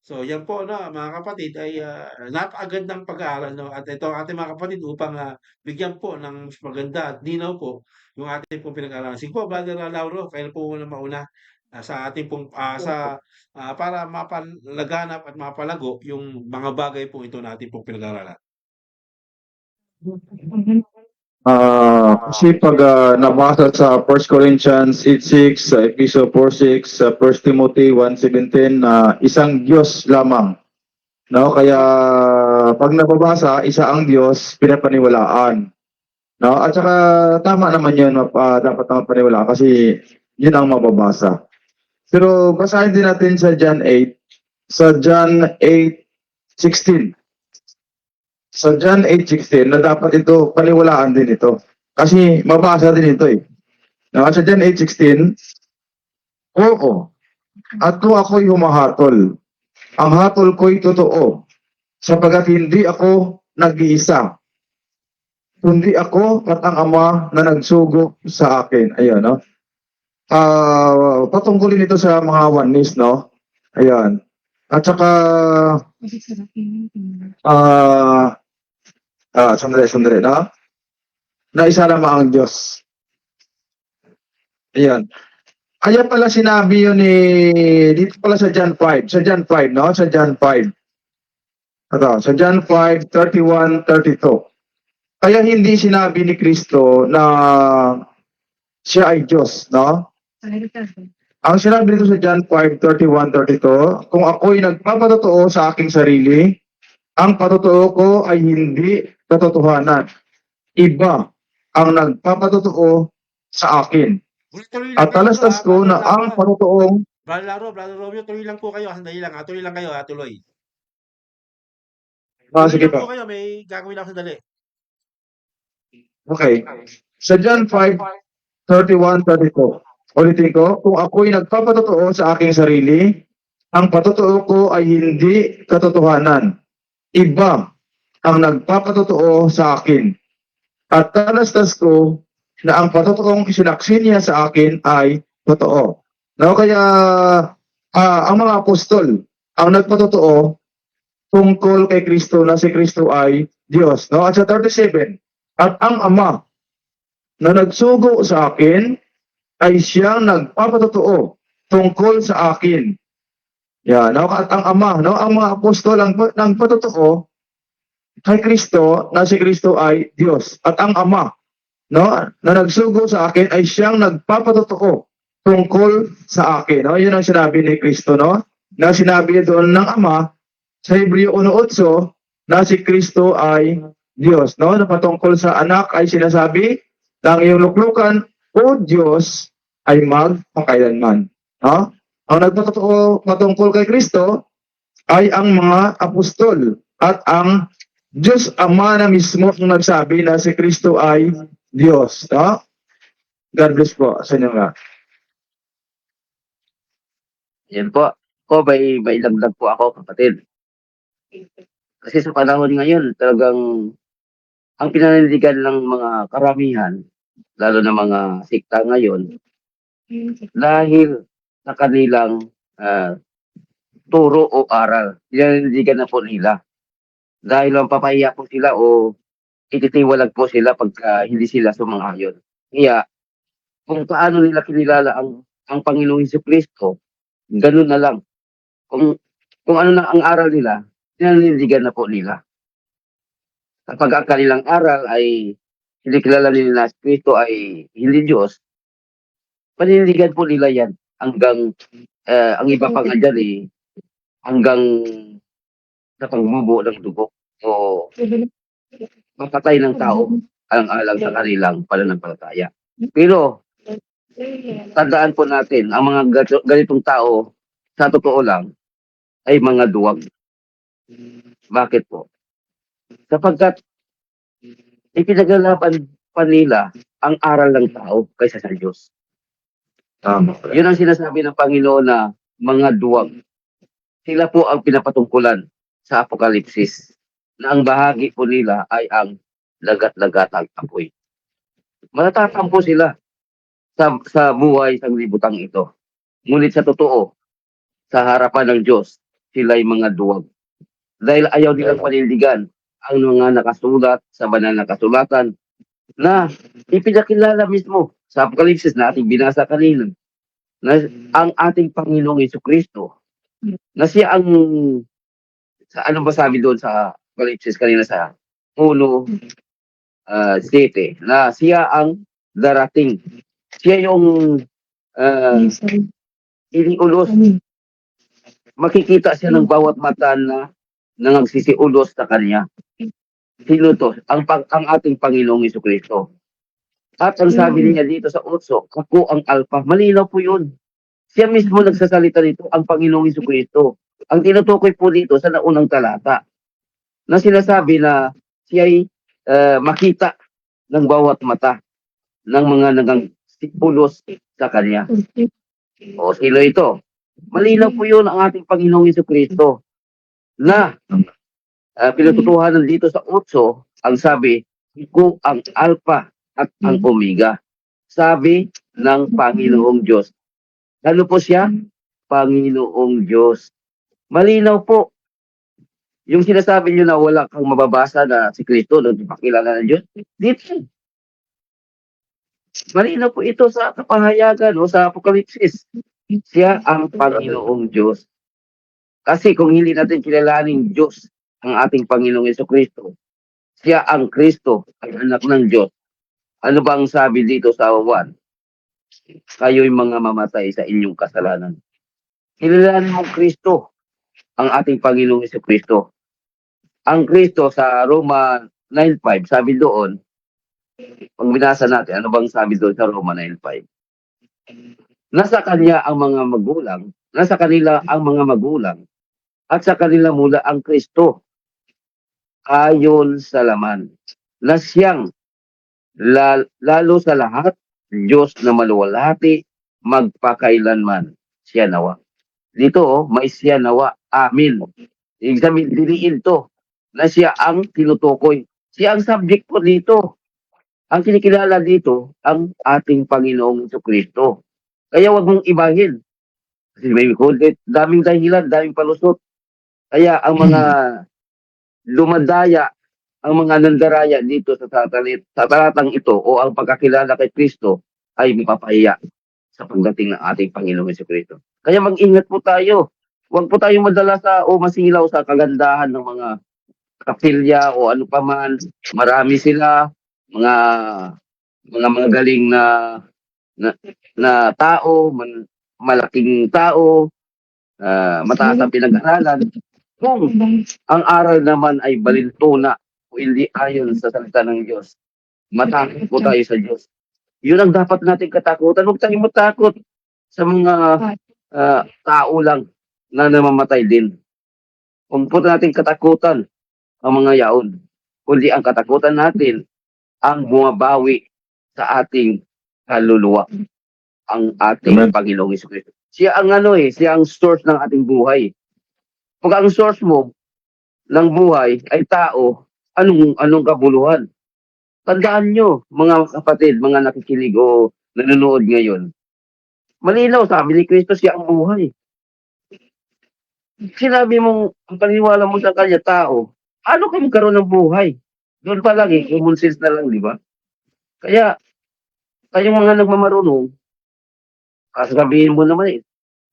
So, yan po, no, mga kapatid, ay napakagandang pag-aaral. No? At ito ang ating mga kapatid upang bigyan po ng maganda at dinaw po yung ating pong pinag-aaralan. Sige po, Brother Lauro, kayo po muna mauna sa ating pong, para mapalaganap at mapalago yung mga bagay po ito na ating pong pinag-aaralan. Kasi pag nabasa sa 1 Corinthians 8:6, sa Ephesians 4:6, sa 1 Timothy 1:17, na isang Diyos lamang. No, kaya pag nababasa, isa ang Diyos, pinapaniwalaan. No, at saka tama naman 'yun, dapat naman paniwalaan kasi 'yun ang mababasa. Pero basahin din natin sa John 8, sa John 8:16. Sa John 8:16 na dapat ito paniwalaan din ito. Kasi mabasa din ito eh. No, sa John 8:16, oo, at kung ako'y humahatol, ang hatol ko'y totoo, sapagkat hindi ako nag-iisa, kundi ako at ang Ama na nagsugo sa akin. Ayan, no? Patungkulin ito sa mga oneness, no? Ayan. At saka, sandali, no? Na isa naman ang Diyos. Ayan. Kaya pala sinabi yun dito pala sa John 5. Sa John 5, no? Sa John 5. Ito, sa John 5:31-32. Kaya hindi sinabi ni Kristo na siya ay Diyos, no? Ang sinabi dito sa John 5:31-32, kung ako'y nagpapatotoo sa aking sarili, ang patotoo ko ay hindi katotohanan. Iba ang nagpapatotoo sa akin. At talastas ko na ang patotoong Brother Romeo, tuloy lang po kayo, sandali lang, tuloy lang kayo, tuloy. Tuloy Sige lang po po. kayo, may gagawin lang sandali. Okay. Sa John 5:31-32. Ulitin ko, kung ako'y nagpapatotoo sa aking sarili, ang patotoo ko ay hindi katotohanan. Iba ang nagpapatotoo sa akin. At talastas ko na ang patotoong isinaksi niya sa akin ay totoo. No, kaya ang mga apostol ang nagpatotoo tungkol kay Kristo na si Kristo ay Diyos. No? At sa 37, at ang Ama na nagsugo sa akin ay siyang nagpapatotoo tungkol sa akin. Yan, no? At ang Ama, no? Ang mga apostol ang nagpatotoo kay Kristo na si Kristo ay Diyos. At ang Ama, no, na nagsugo sa akin ay siyang nagpapatotoo tungkol sa akin. No? Yun ang sinabi ni Kristo, no? Na sinabi doon ng Ama sa Hebreo 1:8 na si Kristo ay Diyos. No? Na patungkol sa anak ay sinasabi ng iyong luklukan, O Diyos, ay magpakailanman. No? Ang nagpatotoo patungkol kay Kristo ay ang mga apostol at ang Diyos Ama na mismo ang nagsabi na si Kristo ay Diyos. No? God bless po sa inyo nga. Yan po. Ako, may lagdag po ako, kapatid. Kasi sa panahon ngayon, talagang ang pinaninindigan ng mga karamihan, lalo na mga sikta ngayon, dahil sa kanilang turo o aral, pinaninindigan na po nila. Dahil ang papahiya po sila o ititiwalag po sila pagka hindi sila sumang-ayon. Kaya, kung paano nila kinilala ang Panginoong Jesucristo, ganun na lang. Kung ano na ang aral nila, pinanindigan na po nila. Kapag ang kanilang aral ay hindi kilala nila na si Kristo ay hindi Diyos, paninindigan po nila yan hanggang ang iba pa nga dyan hanggang sa pagbubo ng dugo o mapatay ng tao alang-alang sa kanilang pananampalataya. Pero tandaan po natin, ang mga ganitong tao, sa totoo lang, ay mga duwag. Bakit po? Sapagkat ipinaglalaban pa nila ang aral ng tao kaysa sa Diyos. Tama. Yun ang sinasabi ng Panginoon na mga duwag. Sila po ang pinapatungkulan sa Apokalipsis na ang bahagi po nila ay ang lagat-lagatang apoy. Matatapang po sila sa buhay sanglibutang ito. Ngunit sa totoo, sa harapan ng Diyos, sila ay mga duwag. Dahil ayaw nilang panindigan ang mga nakasulat sa banal na kasulatan na ipinakilala mismo sa Apokalipsis na ating binasa kanina na ang ating Panginoong Jesucristo na siya ang ano ba sabi doon sa Apokalipsis kanina sa 1:7 na siya ang darating. Siya yung iniulos. Makikita siya ng bawat mata na nagsisiulos sa kanya. Sino to? Ang ating Panginoong Jesucristo. At ang sabi niya dito sa 8, ako ang Alpha. Malinaw po yun. Siya mismo nagsasalita nito, ang Panginoong Jesucristo. Ang tinutukoy po dito sa naunang talata na sinasabi na siya ay makita ng bawat mata ng mga nagsisiulos sa kanya. O sino ito? Malinaw po yun ang ating Panginoong Jesucristo na pinututuhanan dito sa 8, ang sabi, ko ang Alpha at ang Omega. Sabi ng Panginoong Diyos. Ano po siya? Panginoong Diyos. Malinaw po. Yung sinasabi nyo na wala kang mababasa na si Kristo nung ipakilala ng Diyos, dito. Malinaw po ito sa kapahayagan o sa Apokalipsis. Siya ang Panginoong Diyos. Kasi kung hindi natin kilalaning Diyos ang ating Panginoong Jesucristo, siya ang Kristo, ang anak ng Diyos. Ano ba ang sabi dito sa 1? Kayo'y mga mamatay sa inyong kasalanan. Kilalanin mo Kristo, ang ating Panginoong Jesucristo. Ang Kristo sa Roma 9:5, sabi doon, pag binasa natin, ano bang sabi doon sa Roma 9:5? Nasa kanya ang mga magulang, nasa kanila ang mga magulang, at sa kanila mula ang Kristo, ayon sa laman, na siyang lalo sa lahat, Diyos na maluwalhati, magpakailanman. Siya nawa. Dito, may siya nawa. Amin. Ibig sabihin, diliin to, na siya ang tinutukoy. Siya ang subject po dito. Ang kinikilala dito, ang ating Panginoong Kristo. Kaya wag mong ibahin. Kasi may kulit, daming dahilan, daming palusot. Kaya ang mga lumadaya, ang mga nandaraya dito sa talatang ito o ang pagkakilala kay Kristo ay mapapahiya sa pagdating ng ating Panginoong Kristo. Kaya mag-ingat po tayo. Huwag po tayong madala sa o masilaw sa kagandahan ng mga kapilya o ano pa man. Marami sila, mga mga galing na tao, malaking tao, mataas ang pinag-aralan. Kung ang aral naman ay balintuna o hindi ayon sa salita ng Diyos, matakot po tayo sa Diyos. Yun ang dapat nating katakutan. Huwag tayong matakot sa mga tao lang na namamatay din. Huwag po nating katakutan ang mga yaon. Kundi ang katakutan natin ang bumabawi sa ating kaluluwa, ang ating Panginoong Jesucristo. Siya ang siya ang source ng ating buhay. Pag ang source mo ng buhay ay tao, anong kabuluhan? Tandaan nyo, mga kapatid, mga nakikinig o nanonood ngayon. Malinaw, sabi ni Kristo, siya ang buhay. Sinabi mong, ang paniniwala mo sa kanya, tao, ano ka magkaroon ng buhay? Doon pa lang common sense na lang, di ba? Kaya, kayong mga nagmamarunong, sasabihin mo naman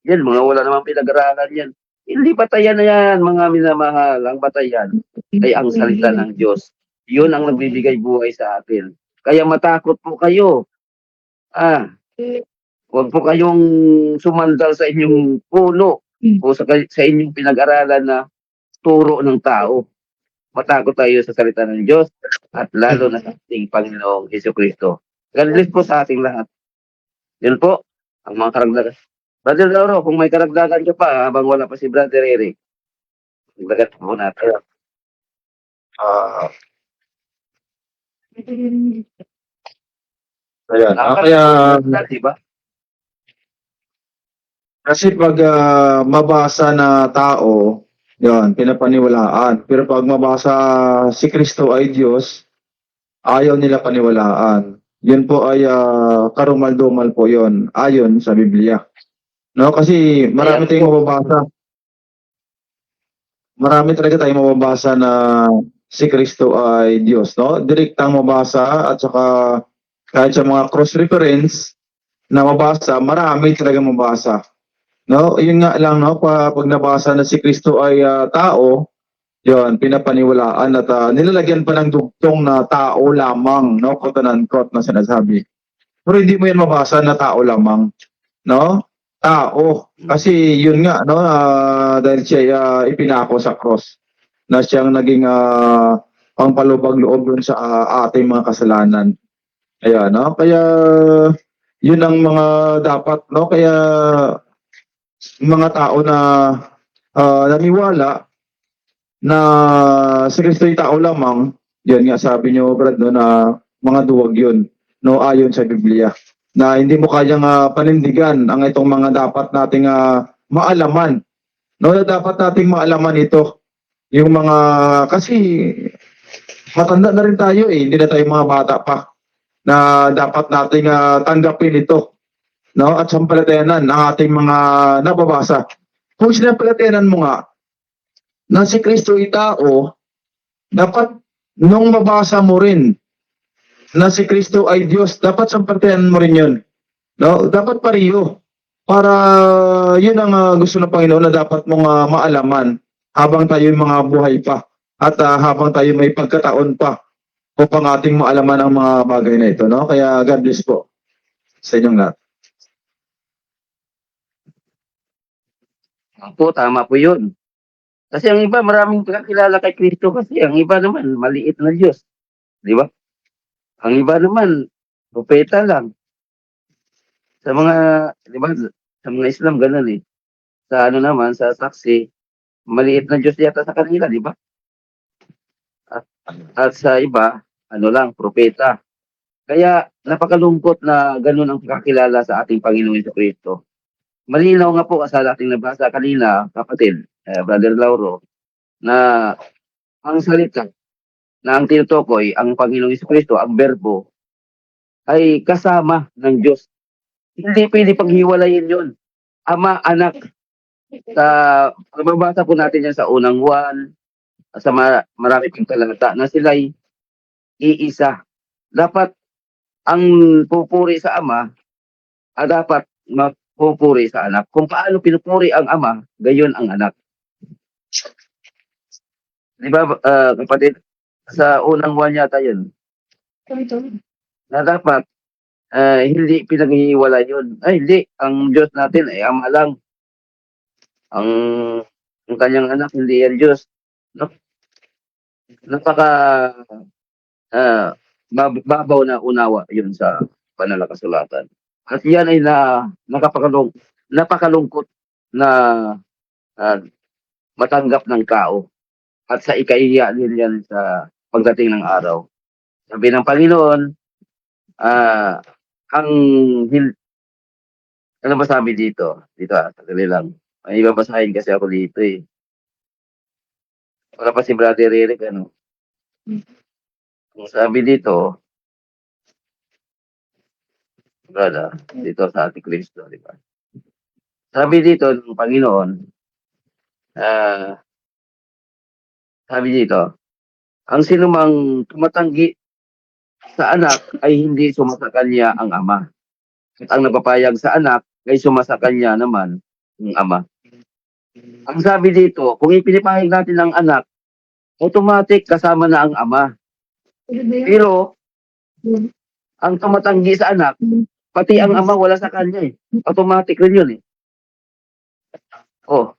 yan, mga wala namang pinag-aralan yan. Hindi batayan na yan, mga minamahal. Ang batayan ay ang salita ng Diyos. Yun ang nagbibigay buhay sa atin. Kaya matakot po kayo. Huwag po kayong sumandal sa inyong puno o sa inyong pinag-aralan na turo ng tao. Matakot tayo sa salita ng Diyos at lalo na sa ating Panginoong Jesucristo. God bless po sa ating lahat. Yun po ang mga karagdagan. Brother Lauro, kung may karagdagan ka pa habang wala pa si Brother Eric, magdagat po natin. Ayan. Kaya, Diba? kasi pag mabasa na tao, yan, pinapaniwalaan. Pero pag mabasa si Kristo ay Diyos, ayaw nila paniwalaan. Yun po ay karumal-dumal po yon ayon sa Biblia. No, kasi marami tayong mababasa. Marami talaga tayong mababasa na si Kristo ay Diyos, no? Direktang mabasa at saka kahit sa mga cross reference na mabasa, marami talaga mabasa. No, yun nga lang, no, pag nabasa na si Kristo ay tao, yun, pinapaniwalaan at nilalagyan pa ng dugtong na tao lamang, no, quote-unquote na sinasabi. Pero hindi mo yan mabasa na tao lamang, no? Tao. Kasi yun nga, no, dahil siya ipinako sa cross na siyang naging pangpalubag loob dun sa ating mga kasalanan. Ayan, no? Kaya yun ang mga dapat, no? Kaya mga tao na naniwala na si Kristo ay tao lamang, yun nga sabi nyo, Brad, no, na mga duwag yun, no, ayon sa Biblia. Na hindi mo kayang panindigan ang itong mga dapat nating maalaman. No, na dapat nating maalaman ito. Yung mga, kasi matanda na rin tayo hindi na tayo mga bata pa na dapat nating tanggapin ito. No, at sampalatayanan ang ating mga nababasa. Kung sinampalatayanan mo nga na si Kristo ay tao, dapat nung mabasa mo rin na si Kristo ay Diyos, dapat sampalatayanan mo rin yun. No, dapat pariyo. Para yun ang gusto ng Panginoon na dapat mong maalaman habang tayo mga buhay pa at habang tayo may pagkataon pa upang ating maalaman ang mga bagay na ito. No? Kaya God bless po sa inyong lahat. Po, tama po yun. Kasi ang iba, maraming pagkakilala kay Kristo kasi ang iba naman, maliit na Diyos. Di ba? Ang iba naman, propeta lang. Sa mga, di ba, sa mga Islam, ganun eh. Sa ano naman, sa taxi, maliit na Diyos yata sa kanila, di ba? At, at sa iba, ano lang, propeta. Kaya napakalungkot na ganun ang pagkakilala sa ating Panginoong Jesucristo. Malinaw nga po sa ating nabasa kanina, kapatid, Brother Lauro, na ang salita na ang tinutukoy, ang Panginoong Jesucristo, ang berbo, ay kasama ng Diyos. Hindi pwede paghiwalayin yun. Ama, anak. Sa mababasa po natin yan sa unang Juan, sa marami pang talata na sila'y iisa. Dapat ang pupuri sa ama, dapat mapupuri sa anak. Kung paano pinupuri ang ama, gayon ang anak. Di ba, kapatid, sa unang Juan yata yun, na dapat hindi pinaghihiwalay yun. Ay, hindi. Ang Diyos natin ay ama lang. Ang, ang kanyang anak, hindi yan Diyos. No? Napaka babaw na unawa yun sa panalakasulatan. At yan ay napakalungkot na matanggap ng tao. At sa ikaiya din yan sa pagdating ng araw. Sabi ng Panginoon, ang ano ba sabi dito? Dito, sagali lang. May ibabasahin kasi ako dito eh. Wala pa si Brother Eric, ano? Ang sabi dito, brother, dito sa Ate Cristo, di ba? Sabi dito ng Panginoon, sabi dito, ang sinumang tumatanggi sa anak ay hindi sumasakanya ang ama. At ang napapayag sa anak ay sumasakanya naman ang ama. Ang sabi dito, kung ipinipahig natin ang anak, automatic kasama na ang ama. Pero, ang tumatanggi sa anak, pati ang ama wala sa kanya eh. Automatic rin yun eh. Oh,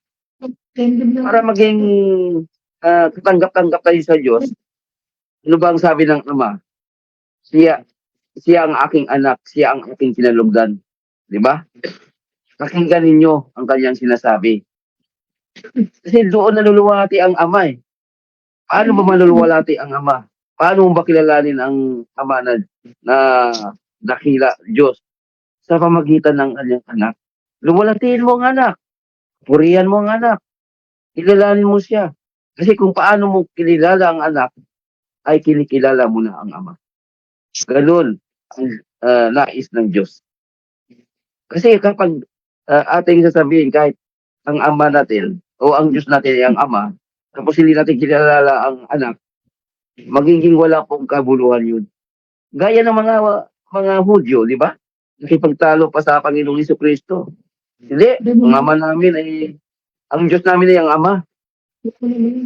para maging katanggap-tanggap tayo sa Diyos, ano ba ang sabi ng ama? Siya ang aking anak, siya ang aking kinalugdan. Di ba? Pakinggan ninyo ang kanyang sinasabi. Kasi doon naluluwalhati ang ama eh. Paano ba maluluwalhati ang ama? Paano mo ba kilalanin ang ama na dakila Diyos? Sa pamagitan ng kanyang anak. Luwalhatiin mo ang anak. Purihan mo ang anak. Kilalanin mo siya. Kasi kung paano mo kilala ang anak, ay kinikilala mo na ang ama. Ganun ang nais ng Diyos. Kasi kapag ating sasabihin kahit ang ama natin o ang Diyos natin ay ang ama, tapos hindi natin kilala ang anak, magiging wala pong kabuluhan yun. Gaya ng mga Hudyo, di ba? Nakipagtalo pa sa Panginoong Jesucristo. Hindi, ang ama namin ay, ang Diyos namin ay ang ama.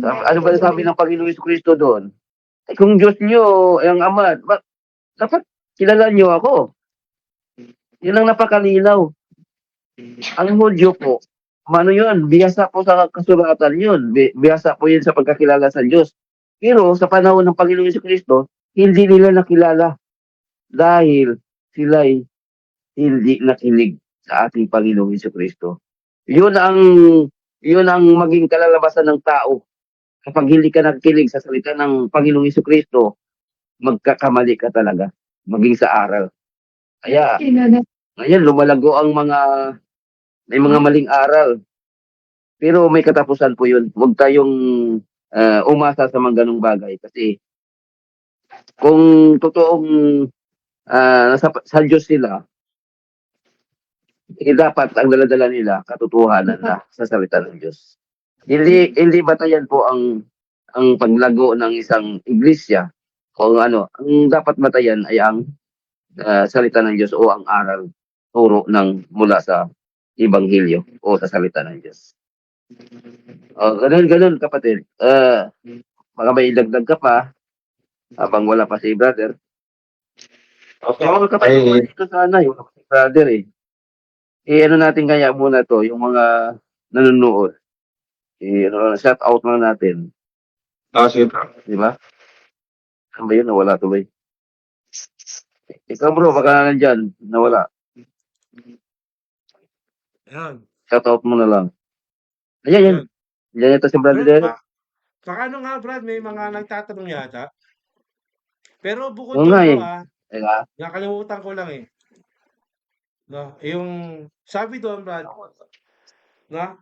Ano ba sabi ng Panginoong Jesucristo doon? Eh, kung Diyos niyo ay ang ama, dapat kilala niyo ako. Yun ang napakalinaw. Ang Hudyo po, ano yun, biyasa po sa kasulatan yun. Biyasa po yun sa pagkakilala sa Diyos. Pero sa panahon ng Panginoong Jesucristo, hindi nila nakilala dahil sila'y hindi nakinig sa ating Panginoong Jesucristo. Yun ang maging kalalabasan ng tao. Kapag hindi ka nakikinig sa salita ng Panginoong Jesucristo, magkakamali ka talaga, maging sa aral. Kaya, ngayon, lumalago ang may mga maling aral. Pero may katapusan po yun. Huwag tayong umasa sa mga ganong bagay. Kasi, kung totoong sa Diyos sila, dapat ang daladala nila, katotohanan na sa salita ng Diyos. Hindi batayan po ang paglago ng isang iglesia o ano, ang dapat batayan ay ang salita ng Diyos o ang aral turo mula sa Ebanghelyo o sa salita ng Diyos. Ganun kapatid. Baka may idagdag ka pa habang wala pa si brother. Okay, mga kapatid, ito sana yung si brother eh. Ano natin kaya muna to, yung mga nanonood. Shout out na natin. Sige, bro. Di ba? Saan ba yun? Nawala tuloy. Ikaw bro, baka nandyan. Nawala. Yan, Shout out mo na lang. Ayan, yan. yun. Yan ito si Pero brother. baka ano nga Brad, may mga nagtatanong yata. Pero bukod Oo dun nga bro, eh. Diba? nakalimutan ko lang eh. No, yung sabi doon Brad, na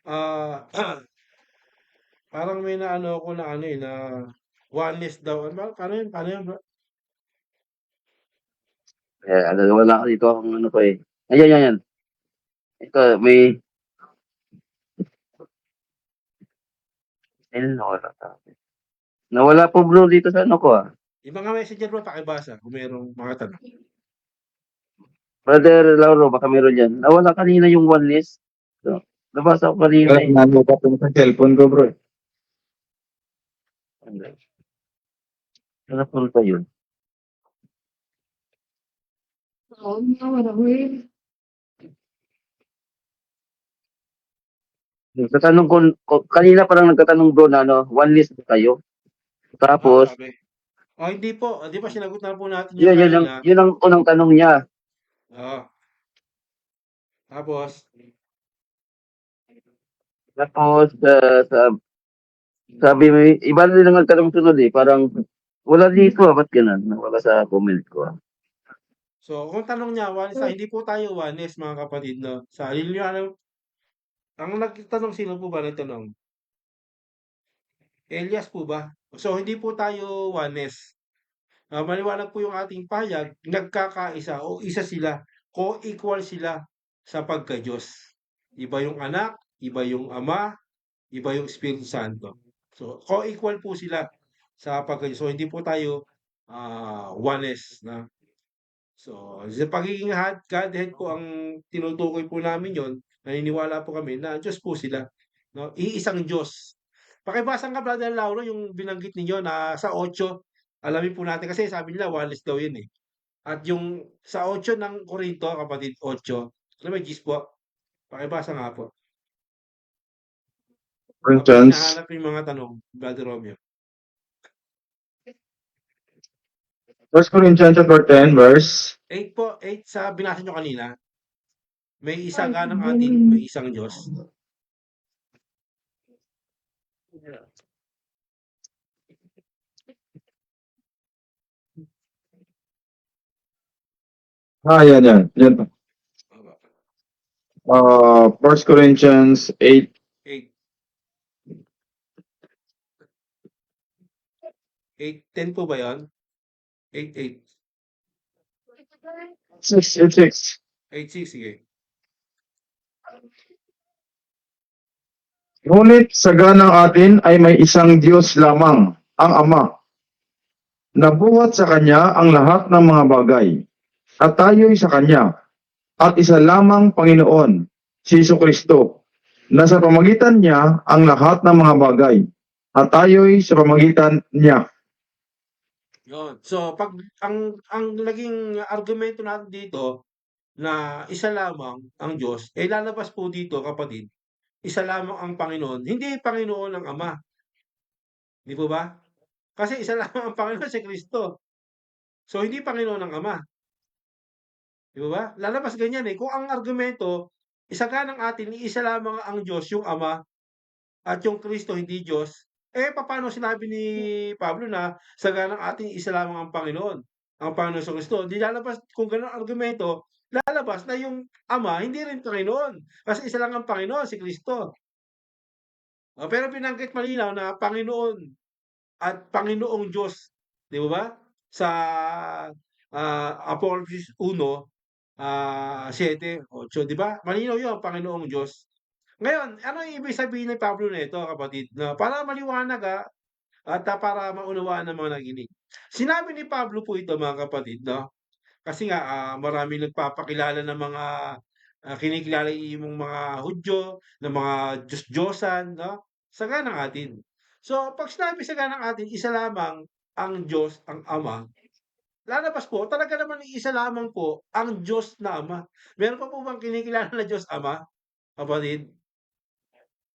ah parang may naano ako na ano eh, na oneness daw. Paano yun? Paano yun bro? Wala ka dito akong ano ko eh. Ayan, yan, yan. Ito, may... Ayun, nawala ta. Nawala po bro dito sa ano ko ah. Yung mga messenger bro, pakibasa kung mayroong mga tanong. Brother Lauro, baka meron yan. Nawala kanina yung one list. So, nabasa ko kanina eh. Nanubat yung sa cellphone ko, bro. Saan napunta yun? Nagtatanong kanina parang nagtatanong bro na ano, one list ba kayo? Tapos, Sabi. Oh, hindi po. Di ba sinagot na po natin yung yun kanina? yun ang unang tanong niya. Oo. Tapos, Tapos, sabi mo, iba rin ang nagtanong sunod eh. Parang, wala dito ba't ganun? Nawala sa comment ko ah. so kung tanong niya, hindi po tayo oneness mga kapatid, no? Sa liliwanag, ang nagtanong sino po ba nagtanong? Elias po ba? So hindi po tayo oneness. Maliwanag po yung ating pahayag, nagkakaisa o isa sila, co-equal sila sa pagka-Diyos. Iba yung anak, iba yung ama, iba yung Espiritu Santo. So co-equal po sila sa pagka-Diyos. So hindi po tayo oneness na. So sa pagiging Godhead po ang tinutukoy po namin yon. Naniniwala po kami na Diyos po sila. No? Iisang Diyos. Pakibasa nga Brother Lauro yung binanggit ninyo na sa 8, alamin po natin kasi sabi nila oneness daw yun eh. At yung sa 8 ng Korinto, kapatid 8, ano may gis po? Pakibasa nga po. Habang Corinthians, hinahanap yung mga tanong, Brother Romeo. 1 Corinthians chapter 10, verse 8 po, 8 sa binasa nyo kanina. May isa ganang atin, may isang Diyos. yan, yan. Yan. 1 Corinthians 8, 8. 8:10 po ba yun? 8:8. 6, 8, 6. 8:6, sige. Ngunit sa ganang atin ay may isang Diyos lamang, ang Ama. Nabuhat sa Kanya ang lahat ng mga bagay, at tayo'y sa Kanya, at isa lamang Panginoon, si Jesucristo, na sa pamagitan niya ang lahat ng mga bagay, at tayo'y sa pamagitan niya. Yun. So, pag ang naging argumento natin dito na isa lamang ang Diyos, lalabas po dito, kapatid, isa lamang ang Panginoon, hindi Panginoon ang Ama. Di po ba? Kasi isa lamang ang Panginoon si Kristo. So, hindi Panginoon ang Ama. Di ba? Lalabas ganyan eh. Kung ang argumento, isa ka ng atin, isa lamang ang Diyos, yung Ama, at yung Kristo hindi Diyos, paano sinabi ni Pablo na saganang ating isa lamang ang Panginoon, ang Panginoon sa Kristo? Di lalabas, kung ganun ang argumento, lalabas na yung Ama, hindi rin Panginoon. Kasi isa lang ang Panginoon, si Kristo. Pero binanggit malinaw na Panginoon at Panginoong Diyos. Di ba? Sa Apocalypse 1, 7, 8, di ba? Malinaw yun, Panginoong Diyos. Ngayon, ano yung ibig sabihin ni Pablo nito, kapatid? Na para maliwanag at para maunawaan ng mga nakikinig. Sinabi ni Pablo po ito, mga kapatid, no? Kasi nga maraming nagpapakilala ng mga kinikilala mong mga Hudyo, ng mga Diyos-Diyosan, no? Saganang atin. So, pag sinabi saganang atin, isa lamang ang Diyos, ang Ama, lalabas po, talaga naman isa lamang po ang Diyos na Ama. Meron pa po bang kinikilala na Diyos Ama, kapatid?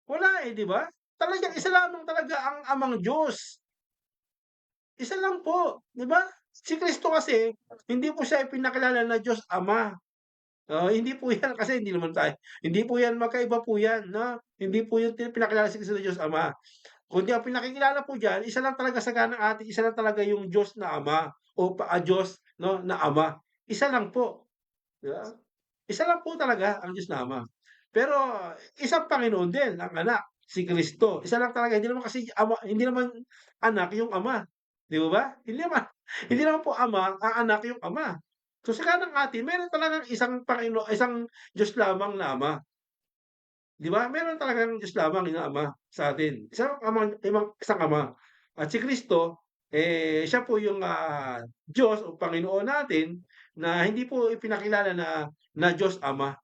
Wala di ba? Talagang isa lamang talaga ang Amang Diyos. Isa lang po, di ba? Si Kristo kasi, hindi po siya ipinakilala na Diyos Ama. Hindi po 'yan kasi hindi po 'yan magkaiba po 'yan 'no, hindi po 'yung pinakilala si Kristo na Diyos Ama. Kundi ang pinakikilala po diyan, isa lang talaga saganang ate, isa lang talaga 'yung Diyos na Ama o Diyos 'no, na Ama. Isa lang po, 'di ba? Isa lang po talaga ang Diyos na Ama. Pero isang Panginoon din ang Anak, si Kristo. Isa lang talaga, hindi naman anak 'yung Ama, 'di ba? Hindi naman hindi naman po Ama ang anak 'yung Ama. So, saganang ate meron talagang isang Diyos lamang na Ama. 'Di ba? Meron talagang Diyos lamang na Ama sa atin. Isang Ama. At si Kristo, siya po yung, Diyos o Panginoon natin na hindi po ipinakilala na Diyos Ama.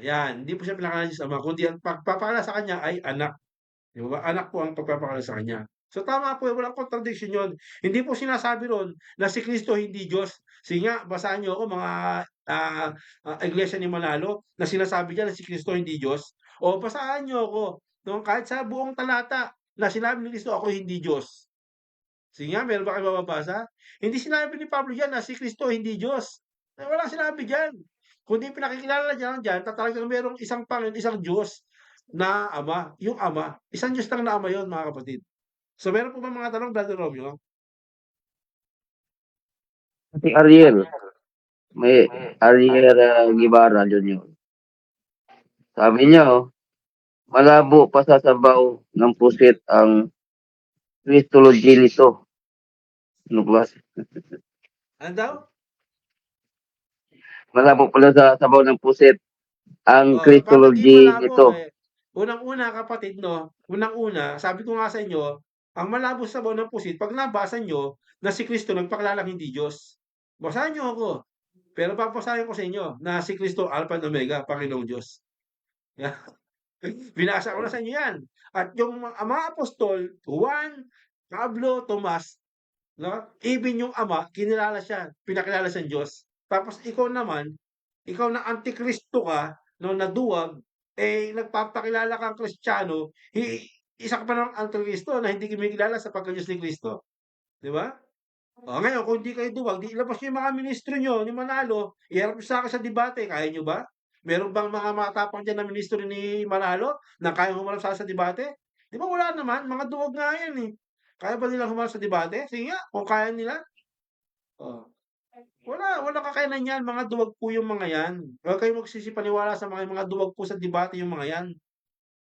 Ayan, hindi po siya pinakilala na Diyos Ama kundi ang pagpapakilala sa kanya ay anak. 'Di ba? Anak po ang pagpapakilala sa kanya. So tama po, walang contradiction 'yun. Hindi po sinasabi ro'n na si Kristo hindi Diyos. Sige nga, basahan niyo ako mga, iglesia ni Manalo na sinasabi diyan na si Kristo hindi Diyos. O basahan niyo ako, 'no, kahit sa buong talata na sinabi ni Kristo, "Ako'y hindi Diyos." Sige nga, meron ba kayong mababasa? Hindi sinabi ni Pablo diyan na si Kristo hindi Diyos. Walang sinabi diyan. Kundi pinakikilala niya lang diyan na talagang merong isang Panginoon, isang Diyos na Ama, yung Ama. Isang Diyos lang na Ama yun, mga kapatid. So, meron po bang mga tanong, Brother Romeo? Si Ariel, may Ariel Guevara Jr. Sabi niya, malabo pa sa sabaw ng pusit ang Christology nito. Ano klase? Ano daw? Malabo pala sa sabaw ng pusit ang Paano naging Christology malabo, nito. unang-una kapatid 'no, unang-una sabi ko nga sa inyo, ang malabo sa sabaw ng pusit 'pag nabasa niyo na si Kristo nagpakilalang hindi Diyos. Basahan niyo ako, pero babasahin ko sa inyo na si Kristo Alpha and Omega, Panginoong Diyos. Yeah. Binasa ko na sa inyo 'yan. At yung mga apostol, Juan, Pablo, Tomas, 'no, even yung Ama kinilala siya, pinakilala siyang Diyos. Tapos ikaw naman, ikaw na antikristo ka 'no, na duwag, nagpapakilala kang Kristiyano, isa ka pa namang antikristo na hindi kumikilala sa pagka-Diyos ni Kristo, 'di ba? Ngayon kung hindi kayo duwag, 'di ilabas niyo yung mga ministro niyo ni Manalo, iharap niyo sa'kin sa debate, kaya niyo ba? Meron bang mga matapang diyan na ministro ni Manalo na kayang humarap sa'kin sa debate? 'Di ba wala naman, mga duwag nga 'yan, Kaya ba nilang humarap sa debate? Sige nga, kung kaya nila. Oh. Walang kakayanan 'yan, mga duwag po yung mga 'yan. Huwag kayong magsisipaniwala sa mga duwag po sa debate yung mga 'yan,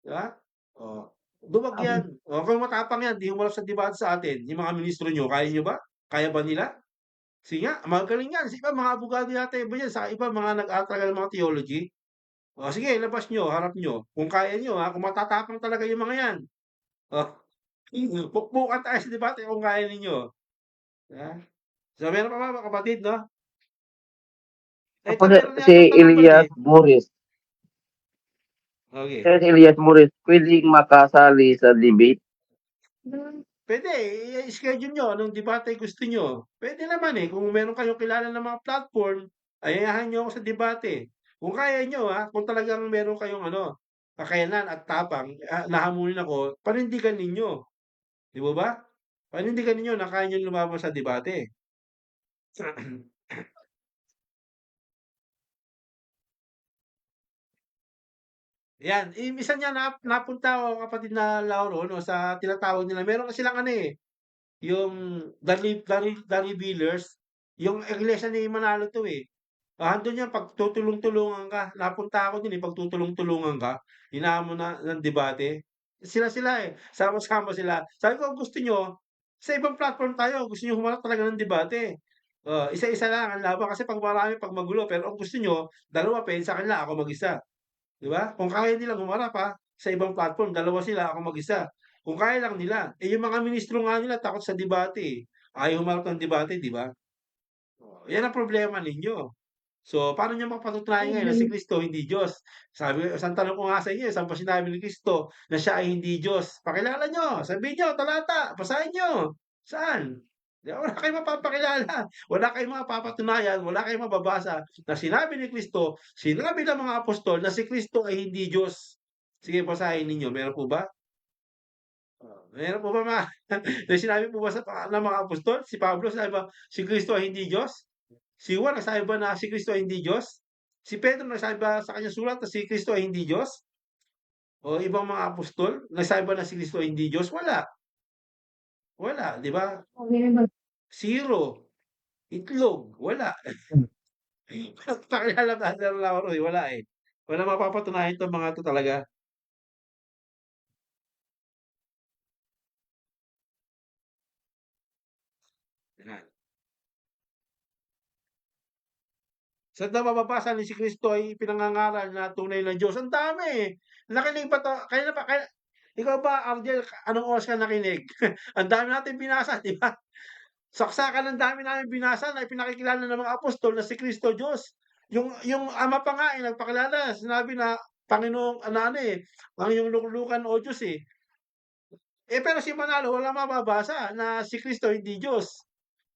'di ba? Oh, duwag 'yan. Kung matapang 'yan, 'di humarap sa debate sa atin, yung mga ministro niyo, kaya niyo ba? Kaya ba nila? Sige nga, magaling 'yan. Sa iba mga abogado yata iba diyan, saka iba mga nag-aaral talaga ng mga theology. Sige labas niyo, harap niyo. Kung kaya niyo, kung matatapang talaga yung mga 'yan. Oh, pukpukan tayo sa debate kung kaya ninyo, 'di ba? So, meron pa ba mga kapatid 'no? Ako Ito meron si yatang tanong pala, Elias Morris. Si Okey. Elias Morris, pwedeng makasali sa debate? Puwede, i-schedule niyo anong debate gusto niyo. Puwede naman, kung meron kayong kilala na mga platform, ayayahan niyo ako sa debate. Kung kaya niyo, kung talagang meron kayong kakayanan at tapang, na hamunin ako, panindigan ninyo, 'di po ba? Panindigan ninyo na kaya niyong lumaban sa debate. 'Yan, minsan nga napunta ako kapatid na Lauro 'no, sa tinatawag nila meron kasi silang yung The Revealers, yung iglesia ni Manalo 'to, andun yan pagtutulong-tulungan ka. Napunta ako dun, pagtutulong-tulungan ka, hinamon na ng debate. Sila-sila, sama-sama sila. Sabi ko, kung gusto niyo, sa ibang platform tayo, gusto niyo humarap talaga ng debate. Isa-isa lang ang laban kasi 'pag marami, 'pag magulo. Pero kung gusto niyo, dalawa puwede sa kanila, ako mag-isa. 'Di ba? Kung kaya nilang humarap, sa ibang platform, dalawa sila, ako mag-isa. Kung kaya lang nila. Yung mga ministro nga nila takot sa debate, Ayaw humarap ng debate, 'di ba? Yan ang problema ninyo. So, paano niyo mapapatunayan ngayon na si Kristo hindi Diyos? Isang tanong ko nga sa inyo, saan ba sinabi ni Kristo na siya ay hindi Diyos? Pakilala niyo, sabihin niyo, talata, basahin niyo. Saan? Wala kayong mapapakilala, wala kayong mapapatunayan, wala kayong mababasa na sinabi ni Kristo, sinabi ng mga apostol na si Kristo ay hindi Diyos. Sige, basahin ninyo, meron po ba? Meron po ba may sinabi po ba ng mga apostol? Si Pablo, sinabi ba si Kristo ay hindi Diyos? Si Juan, nagsabi ba na si Kristo ay hindi Diyos? Si Pedro nagsabi ba sa kanyang sulat na si Kristo ay hindi Diyos? O ibang mga apostol, nagsabi ba na si Kristo ay hindi Diyos? Wala. Wala, di ba? Zero. Itlog, wala. Pakilala Brother Lauro, eh, wala eh. Wala mapapatunayan 'tong mga 'to talaga. Yan. Saan daw mababasa na si Kristo ay pinangangaral na tunay na Diyos? Ang dami eh. Nakinig ba 'to? Kailan ba ikaw ba, Arjel, anong oras ka nakinig? Ang dami nating binasa, di ba? Saksakan ang dami naming binasa na ipinakikilala ng mga apostol na si Kristo Diyos. Yung Ama pa nga, eh, nagpakilala, sinabi na Panginoong ano eh, ang iyong luklukan o Diyos eh. Pero si Manalo walang mababasa na si Kristo hindi Diyos,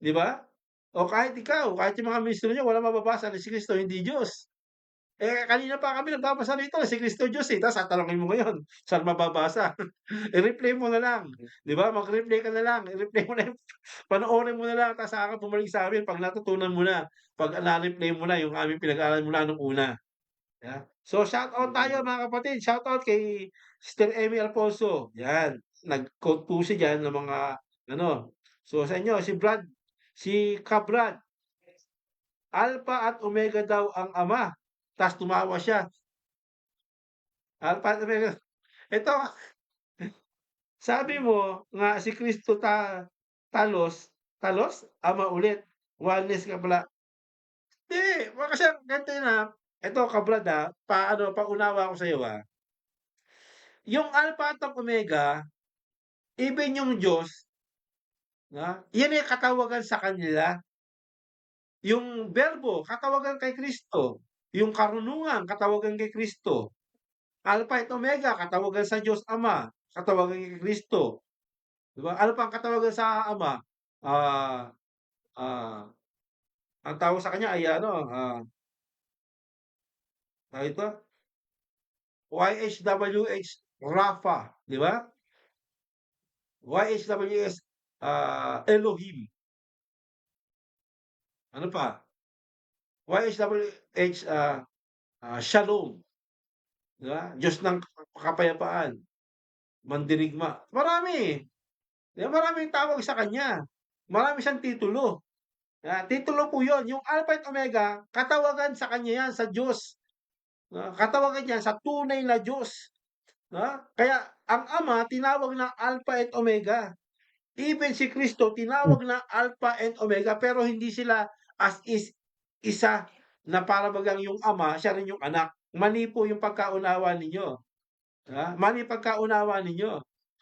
'di ba? O kahit ikaw, kahit yung mga ministro niyo walang mababasa na si Kristo hindi Diyos. Kanina pa kami nagbabasa rito na si Kristo Diyos, eh, tapos tatanungin mo ngayon, saan mababasa? I-replay mo na lang, 'di ba? Mag-replay ka na lang, i-replay mo na yung panoorin mo na lang tapos saka ka bumalik sa'min 'pag natutunan mo na, 'pag na-replay mo na yung aming pinag-aralan mula nung una. Yeah. So shoutout tayo mga kapatid, shoutout kay Sister Emmy Alfonso, 'yan. Nag-quote po siya diyan ng mga ano. So sa inyo si Kabrad, Alpha at Omega daw ang Ama, ta's tumawa siya. Alpha at Omega. Ito, sabi mo nga si Kristo talos, talos, Ama ulit, oneness ka pala. Hindi, kasi ganito yun, ito Kabrad, paunawa ko sa'yo, yung Alpha at ang Omega, even yung Diyos, yan ay katawagan sa kanila. Yung Berbo, katawagan kay Kristo. Yung karunungan, katawagan kay Kristo. Alpha at Omega, katawagan sa Diyos Ama, katawagan kay Kristo. Diba? Ano pang katawagan sa Ama? Ah, ah, ang tawag sa kanya ay ito, YHWH Rafa, di ba? YHWH Elohim. Ano pa? YHWH Shalom, di ba? Diyos ng kapayapaan, mandirigma. Marami. Di ba? Maraming tawag sa kanya. Marami siyang titulo. Titulo po 'yon. Yung Alpha at Omega, katawagan sa kanya yan, sa Diyos. Katawagan niya sa tunay na Diyos. Kaya ang Ama tinawag na Alpha at Omega. Even si Kristo tinawag na Alpha and Omega pero hindi sila as is isa na para bagang yung Ama, siya rin yung anak. Mali po yung pagkaunawa ninyo. Mali pagkaunawa ninyo.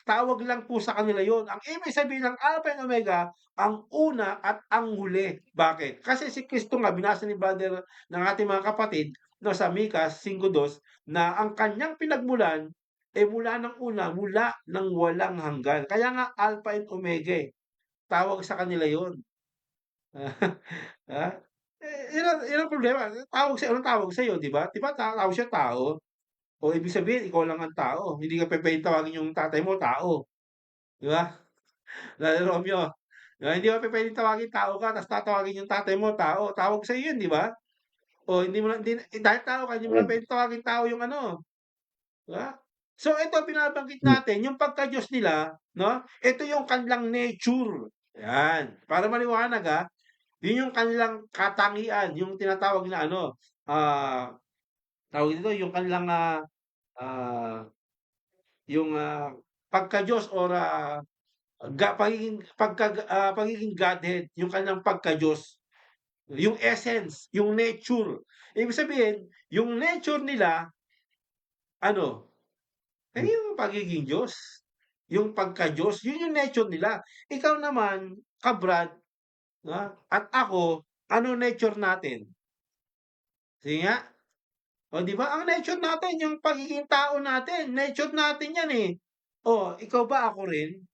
Tawag lang po sa kanila yon. Ang ibig sabihin ng Alpha and Omega, ang una at ang huli. Bakit? Kasi si Kristo nga, binasa ni brother ng ating mga kapatid, no, sa Micah 5:2, na ang kanyang pinagmulan, mula ng una, mula ng walang hanggan. Kaya nga Alpha and Omega, tawag sa kanila yon. Ha? Yun ang problema. Anong tawag sa'yo, di ba? Di ba tawag siya tao? O ibig sabihin ikaw lang ang tao, hindi ka pupuwedeng tawagin yung tatay mo tao, 'di ba? Brother Romeo, hindi mo pupuwedeng tawagin tao ka tapos tatawagin yung tatay mo tao, tawag sa'yo yun, 'di ba? O hindi mo na hindi dahil tao ka hindi mo na puwedeng tawagin tao yung ano, 'di ba? So ito binabanggit natin yung pagka-Diyos nila, 'no, ito yung kanilang nature, 'yan. Para maliwanag, yun yung kanilang katangian, yung tinatawag na ano, tawag dito yung kanilang, ah yung, pagka-Diyos or, pagiging Godhead, yung kanilang pagka-Diyos, yung essence, yung nature. Ibig sabihin, yung nature nila ano, yung pagiging Diyos, yung pagka-Diyos, yun yung nature nila. Ikaw naman, ka-Brad, at ako, ano nature natin? Sige nga. O 'di ba, ang nature natin yung pagiging tao natin, nature natin 'yan, eh. O ikaw ba, ako rin?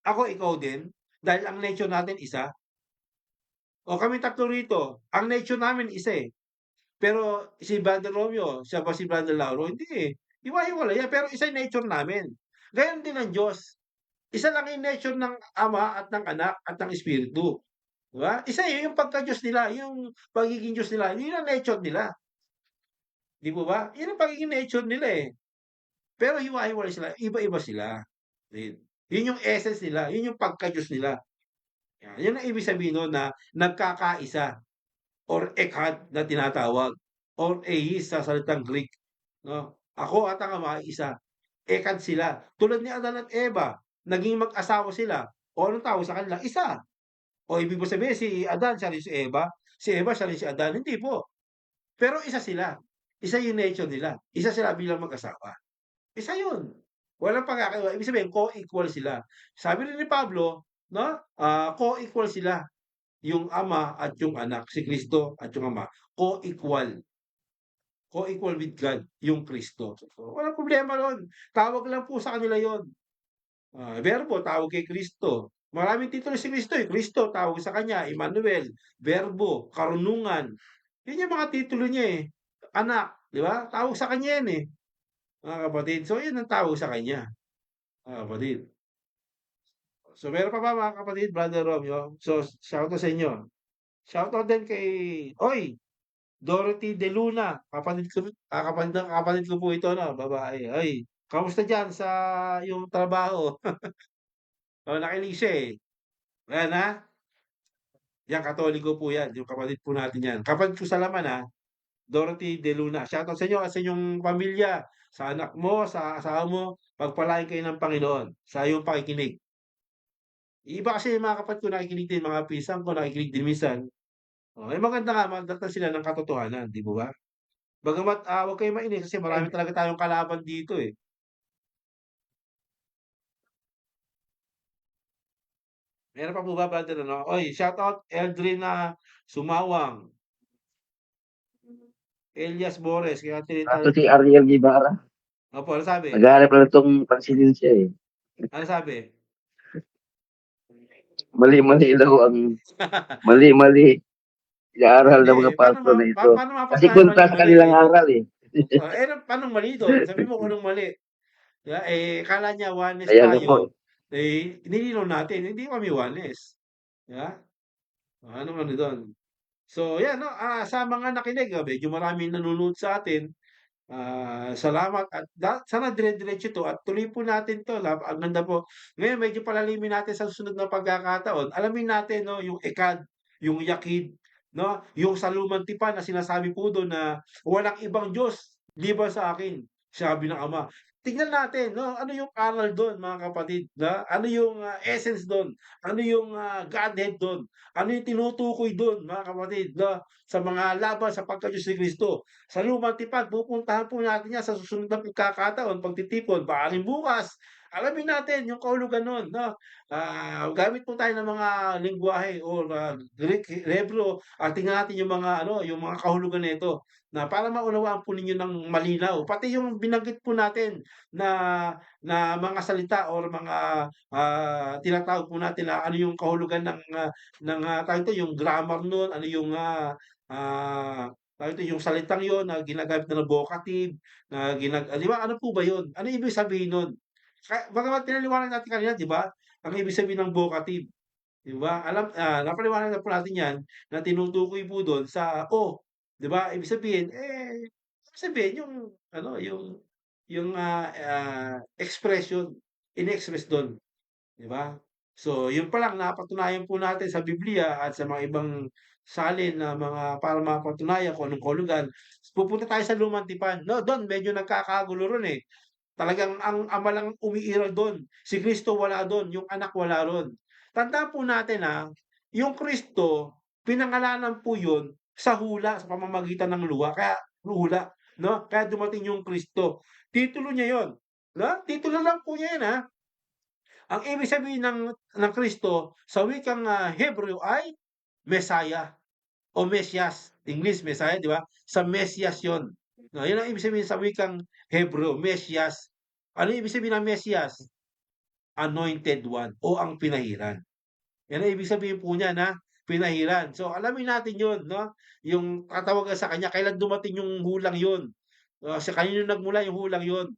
Ako, ikaw din? Dahil ang nature natin isa? O kaming tatlo rito, ang nature namin isa, eh. Pero si Brother Romeo, siya ba si Brother Lauro? Hindi, eh. Hiwa-hiwalay yan, pero isa yung nature namin. Gayon din ang Diyos. Isa lang yung nature ng Ama at ng Anak at ng Espiritu. 'Di ba? Isa yun yung pagka-Diyos nila, yung pagiging Diyos nila, yun ang nature nila. 'Di po ba? 'Yun ang pagiging nature nila, eh. Pero hiwa-hiwalay sila, iba-iba sila. Yun. 'Yun yung essence nila, 'yun yung pagka-Diyos nila. 'Yun ang ibig sabihin nun na nagkakaisa or echad na tinatawag or eis sa salitang Greek, 'no? Ako at ang Ama ay isa, echad sila. Tulad ni Adan at Eva, naging mag-asawa sila, o anong tawag sa kanila? Isa. O ibig mo sabihin si Adan siya rin si Eva, si Eva siya rin si Adan, hindi po. Pero isa sila, isa yung nature nila, isa sila bilang mag-asawa. Isa yun. Walang pagkakaiba. Ibig sabihin co-equal sila. Sabi rin ni Pablo, 'no, co-equal sila, yung Ama at yung Anak, si Kristo at yung Ama, co-equal. Co-equal with God, yung Kristo. So, walang problema ro'n. Tawag lang po sa kanila yon. Verbo, tawag kay Kristo. Maraming titulo si Kristo, eh. Kristo, tawag sa kanya, Emmanuel, Verbo, karunungan. Yun yung mga titulo niya, eh. Anak, di ba? Tawag sa kanya yan, eh, mga kapatid. So, yun ang tawag sa kanya, mga kapatid. So, meron pa ba mga kapatid, Brother Romeo? So, shoutout sa inyo. Shoutout din kay Oy, Dorothy De Luna, kapatid ko po ito 'no, babae. Oy, kamusta diyan sa iyong trabaho? Oh, nakinig siya, eh. Ayan, yan Katoliko po yan, yung kapatid po natin yan. Kapatid ko sa laman, Dorothy De Luna. Shoutout sa inyo at sa inyong pamilya, sa anak mo, sa asawa mo, pagpalain kayo ng Panginoon sa iyong pakikinig. Iba kasi yung mga kapatid ko nakikinig din, mga pinsan ko nakikinig din minsan. Oh, eh, maganda nga magdasal sila ng katotohanan, 'di po ba? Bagamat, 'wag kayong mainis kasi marami talaga tayong kalaban dito, eh. Meron pa po ba brother ano? Oy, shoutout Eldrina Sumawang, Elias Bores, kaya Kaso tinitawag si Ariel Guevara, opo, ano sabi? naghahanap lang itong presidensiya eh. Ano sabi? Mali-mali daw ang mali-mali inaaral Hindi, ng mga paano pastor na ito. paano Kasi mapatunayan kontra sa maling-mali, kanilang eh? aral eh. Paanong mali dun? Sabihin mo kung anong mali. 'Di ba, eh, akala niya oneness Kaya nga po, tayo, eh, nilinaw natin, hindi kami oneness, 'di ba? Anong ano dun? So 'yan 'no, sa mga nakinig, medyo maraming nanonood sa atin. Salamat at sana dire-diretso 'to at tuloy po natin 'to ang ganda po. Ngayon medyo palalimin natin sa susunod na pagkakataon. Alamin natin 'no, yung ekad, yung yakid, 'no, yung salumang tipan na sinasabi po dun na walang ibang Diyos liban sa akin, sabi ng Ama. Tignan natin 'no, ano yung aral dun mga kapatid, na ano yung, essence dun, ano yung, Godhead dun, ano yung tinutukoy dun mga kapatid 'no, sa mga laban sa pagka-Diyos ni Kristo. Sa lumang tipan pupuntahan po natin 'yan sa susunod na pagkakataon, pagtitipon, maaaring bukas. Alamin natin yung kahulugan nun 'no. Gamit po tayo ng mga lengguwahe or, Greek, Hebrew at tingnan natin yung mga ano, yung mga kahulugan nito na para maunawaan po ninyo ng malinaw. Pati yung binanggit po natin na na mga salita or mga, tinatawag po natin na ano yung kahulugan tawag dito, yung grammar nun, ano yung, tawag dito, yung salitang yon na ginagamit na vocative, na 'di ba, ano po ba yun? Ano ibig sabihin nun? Bagamat pinaliwanag natin kanina, 'di ba, ang ibig sabihin ng vocative, 'di ba? Napaliwanag na po natin 'yan na tinutukoy po dun sa "o", 'di ba? Ibig sabihin, ibig sabihin yung ano, yung, expression, in-express dun. 'Di ba? So, yun pa lang napatunayan po natin sa Biblia at sa mga ibang salin na mga para mapatunayan kung anong kahulugan. Pupunta tayo sa Lumang Tipan, no, dun medyo nagkakagulo ron, eh. Talagang ang Ama lang umiiral dun, si Kristo wala dun, yung Anak wala ron. Tandaan po natin, yung Kristo pinangalanan po yun sa hula, sa pamamagitan ng luha, kaya hula, 'no? Kaya dumating yung Kristo. Titulo niya yun, 'no? Titulo lang po niya yun, ang ibig sabihin ng Kristo sa wikang, Hebrew ay Messiah o Mesias, English Messiah, 'di ba? Sa Mesias 'yon. No, 'yun ang ibig sabihin sa wikang Hebrew, Mesias. Ano ibig sabihin ng Mesias? Anointed one o ang pinahiran. 'Yan ang ibig sabihin po niyan, pinahiran. So, alamin natin 'yun 'no, yung tatawagan sa kanya, kailan dumating yung hulang 'yun, sa kanino nagmula yung hulang 'yun.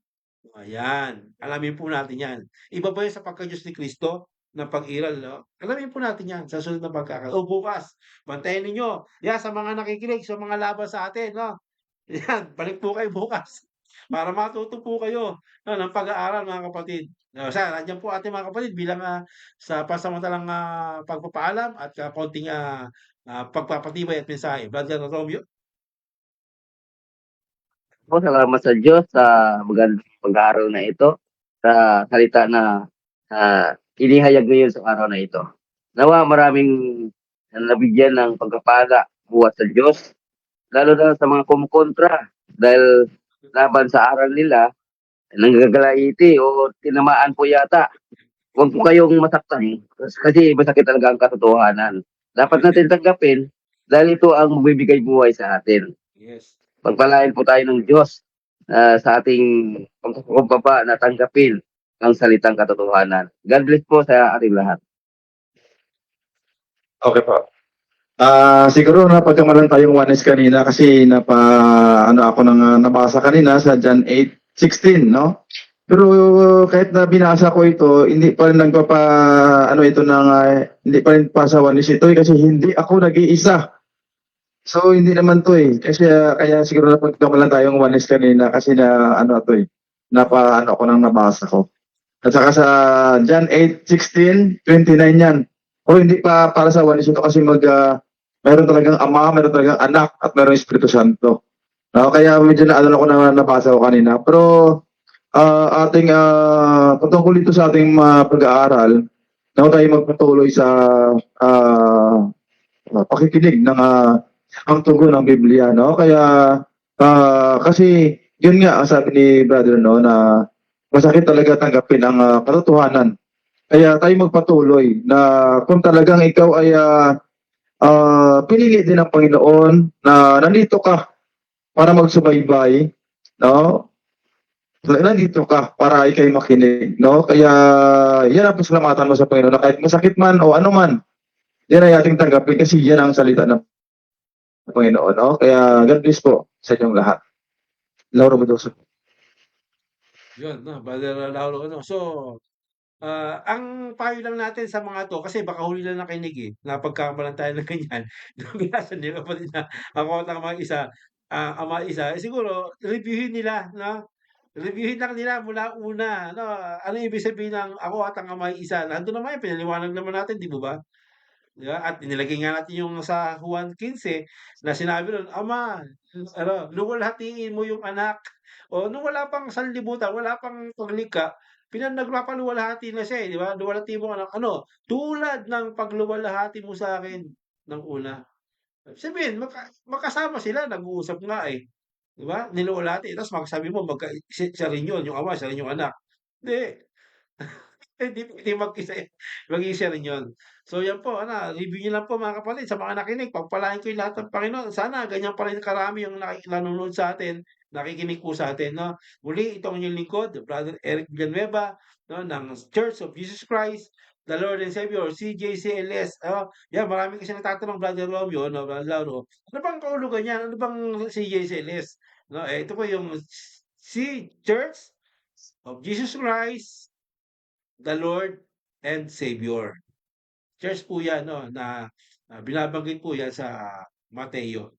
Ayan, alamin po natin 'yan. Iba ba 'yan sa pagka-Diyos ni Kristo ng pag-iral 'no? Alamin po natin 'yan sa susunod na bukas. Bantayan ninyo 'yan sa mga nakikinig, sa mga laban sa atin 'no. Yan, balik po kayo bukas para matuto po kayo, ng pag-aaral mga kapatid. Nandiyan po ating mga kapatid bilang, sa pansamantalang, pagpapaalam at, konting, pagpapatibay at mensahe. Brother Romeo? Po, salamat sa Diyos sa magandang pag-aaral na ito, sa salita na inihayag ngayon sa araw na ito. Nawa maraming nabigyan ng pagpapala buhat sa Diyos, lalo na sa mga kumukontra dahil laban sa aral nila, nanggagalaiti o tinamaan po yata. Huwag po kayong masaktan kasi masakit talaga ang katotohanan. Dapat natin tanggapin dahil ito ang magbibigay buhay sa atin. Yes. Pagpalain po tayo ng Diyos sa ating pagkukumpaba na tanggapin ang salitang katotohanan. God bless po sa ating lahat. Okay po. Siguro napagkamalan tayong oneness kanina kasi ano ako nang nabasa kanina sa John 8:16, no? Pero kahit na binasa ko ito, hindi pa rin ano ito hindi pa rin pa sa oneness ito kasi hindi ako nag-iisa. So hindi naman to kasi kaya siguro napagkamalan tayong oneness kanina kasi na ano to ano ako nang nabasa ko. At saka sa John 8:16, 29 yan. O hindi pa para sa oneness ito kasi meron talagang Ama, meron talagang Anak, at meron Espiritu Santo. Kaya medyo naano ako na nabasa ko kanina. Pero patungkol dito sa ating pag-aaral, na tayo magpatuloy sa pakikinig ng ang tugon ng Biblia, no? Kaya kasi yun nga ang sabi ni brother, no, na masakit talaga tanggapin ang katotohanan. Kaya tayo magpatuloy na kung talagang ikaw ay pinili din ng Panginoon na nandito ka para magsubaybay, no? Nandito ka para ikay makinig, no? Kaya yan ang pasalamatan mo sa Panginoon na kahit masakit man o ano man, yan ay ating tanggapin kasi yan ang salita ng Panginoon, no? Kaya God bless po sa inyong lahat. Laura Mendoza. Yun 'no, Brother Lauro ano. So, ang payo lang natin sa mga 'to kasi baka huli lang nakinig, napagkamalan tayo ng ganyan. Nung binasa ni kapatid na ako at ang Ama isa, siguro reviewin nila 'no, reviewin lang nila mula una 'no, ano ibig sabihin ng ako at ang Ama ay isa. Nandun naman yan, pinaliwanag naman natin 'di mo ba? 'Di ba? At inilagay nga natin yung sa Juan 15 na sinabi nun, "Ama, ano, luwalhatiin mo yung anak." O nung wala pang sanlibutan, wala pang paglikha, nagpapaluwalhati na siya, 'di ba? "Luwalhatiin mo ang anak." Ano, tulad ng pagluwalhati mo sa'kin ng una. Sabihin magkasama sila, nag-uusap nga, 'di ba? Niluwalhati tapos magsabi mo siya rin yun, yung ama, siya rin yung anak. Hindi. Hindi mag-isa mag-iisa rin yun. So yan po review niyo lang po mga kapatid sa mga nakinig, pagpalain ko yung lahat ng Panginoon. Sana ganyan pa rin karami yung nanonood sa atin, nakikinig po sa atin 'no. Muli ito ang inyong lingkod, Brother Eric Villanueva 'no, ng Church of Jesus Christ, the Lord and Savior, CJCLS. Yan marami kasi nagtatanong Brother Romeo 'no, Brother Lauro, ano bang kahulugan niyan? Ano bang CJCLS? 'No, ito po yung Church of Jesus Christ, the Lord and Savior. Church po yan 'no, na binabanggit po yan sa Mateo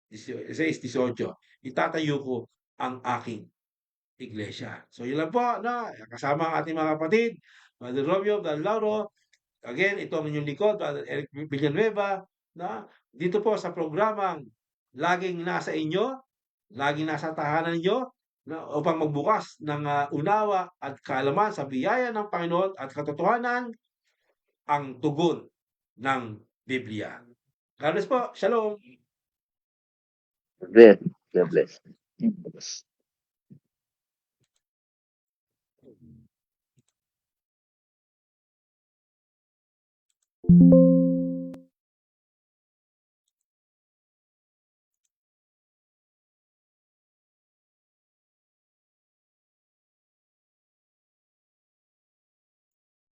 6:18, "Itatayo ko ang aking iglesia." So yun lang po 'no, kasama ang ating mga kapatid, Brother Romeo, Brother Lauro. Again, ito ang inyong lingkod, Brother Eric Villanueva na dito po sa programang laging nasa inyo, laging nasa tahanan niyo na upang magbukas ng, unawa at kaalaman sa biyaya ng Panginoon at katotohanan, ang tugon ng Biblia. God bless po. Shalom. God bless. God bless.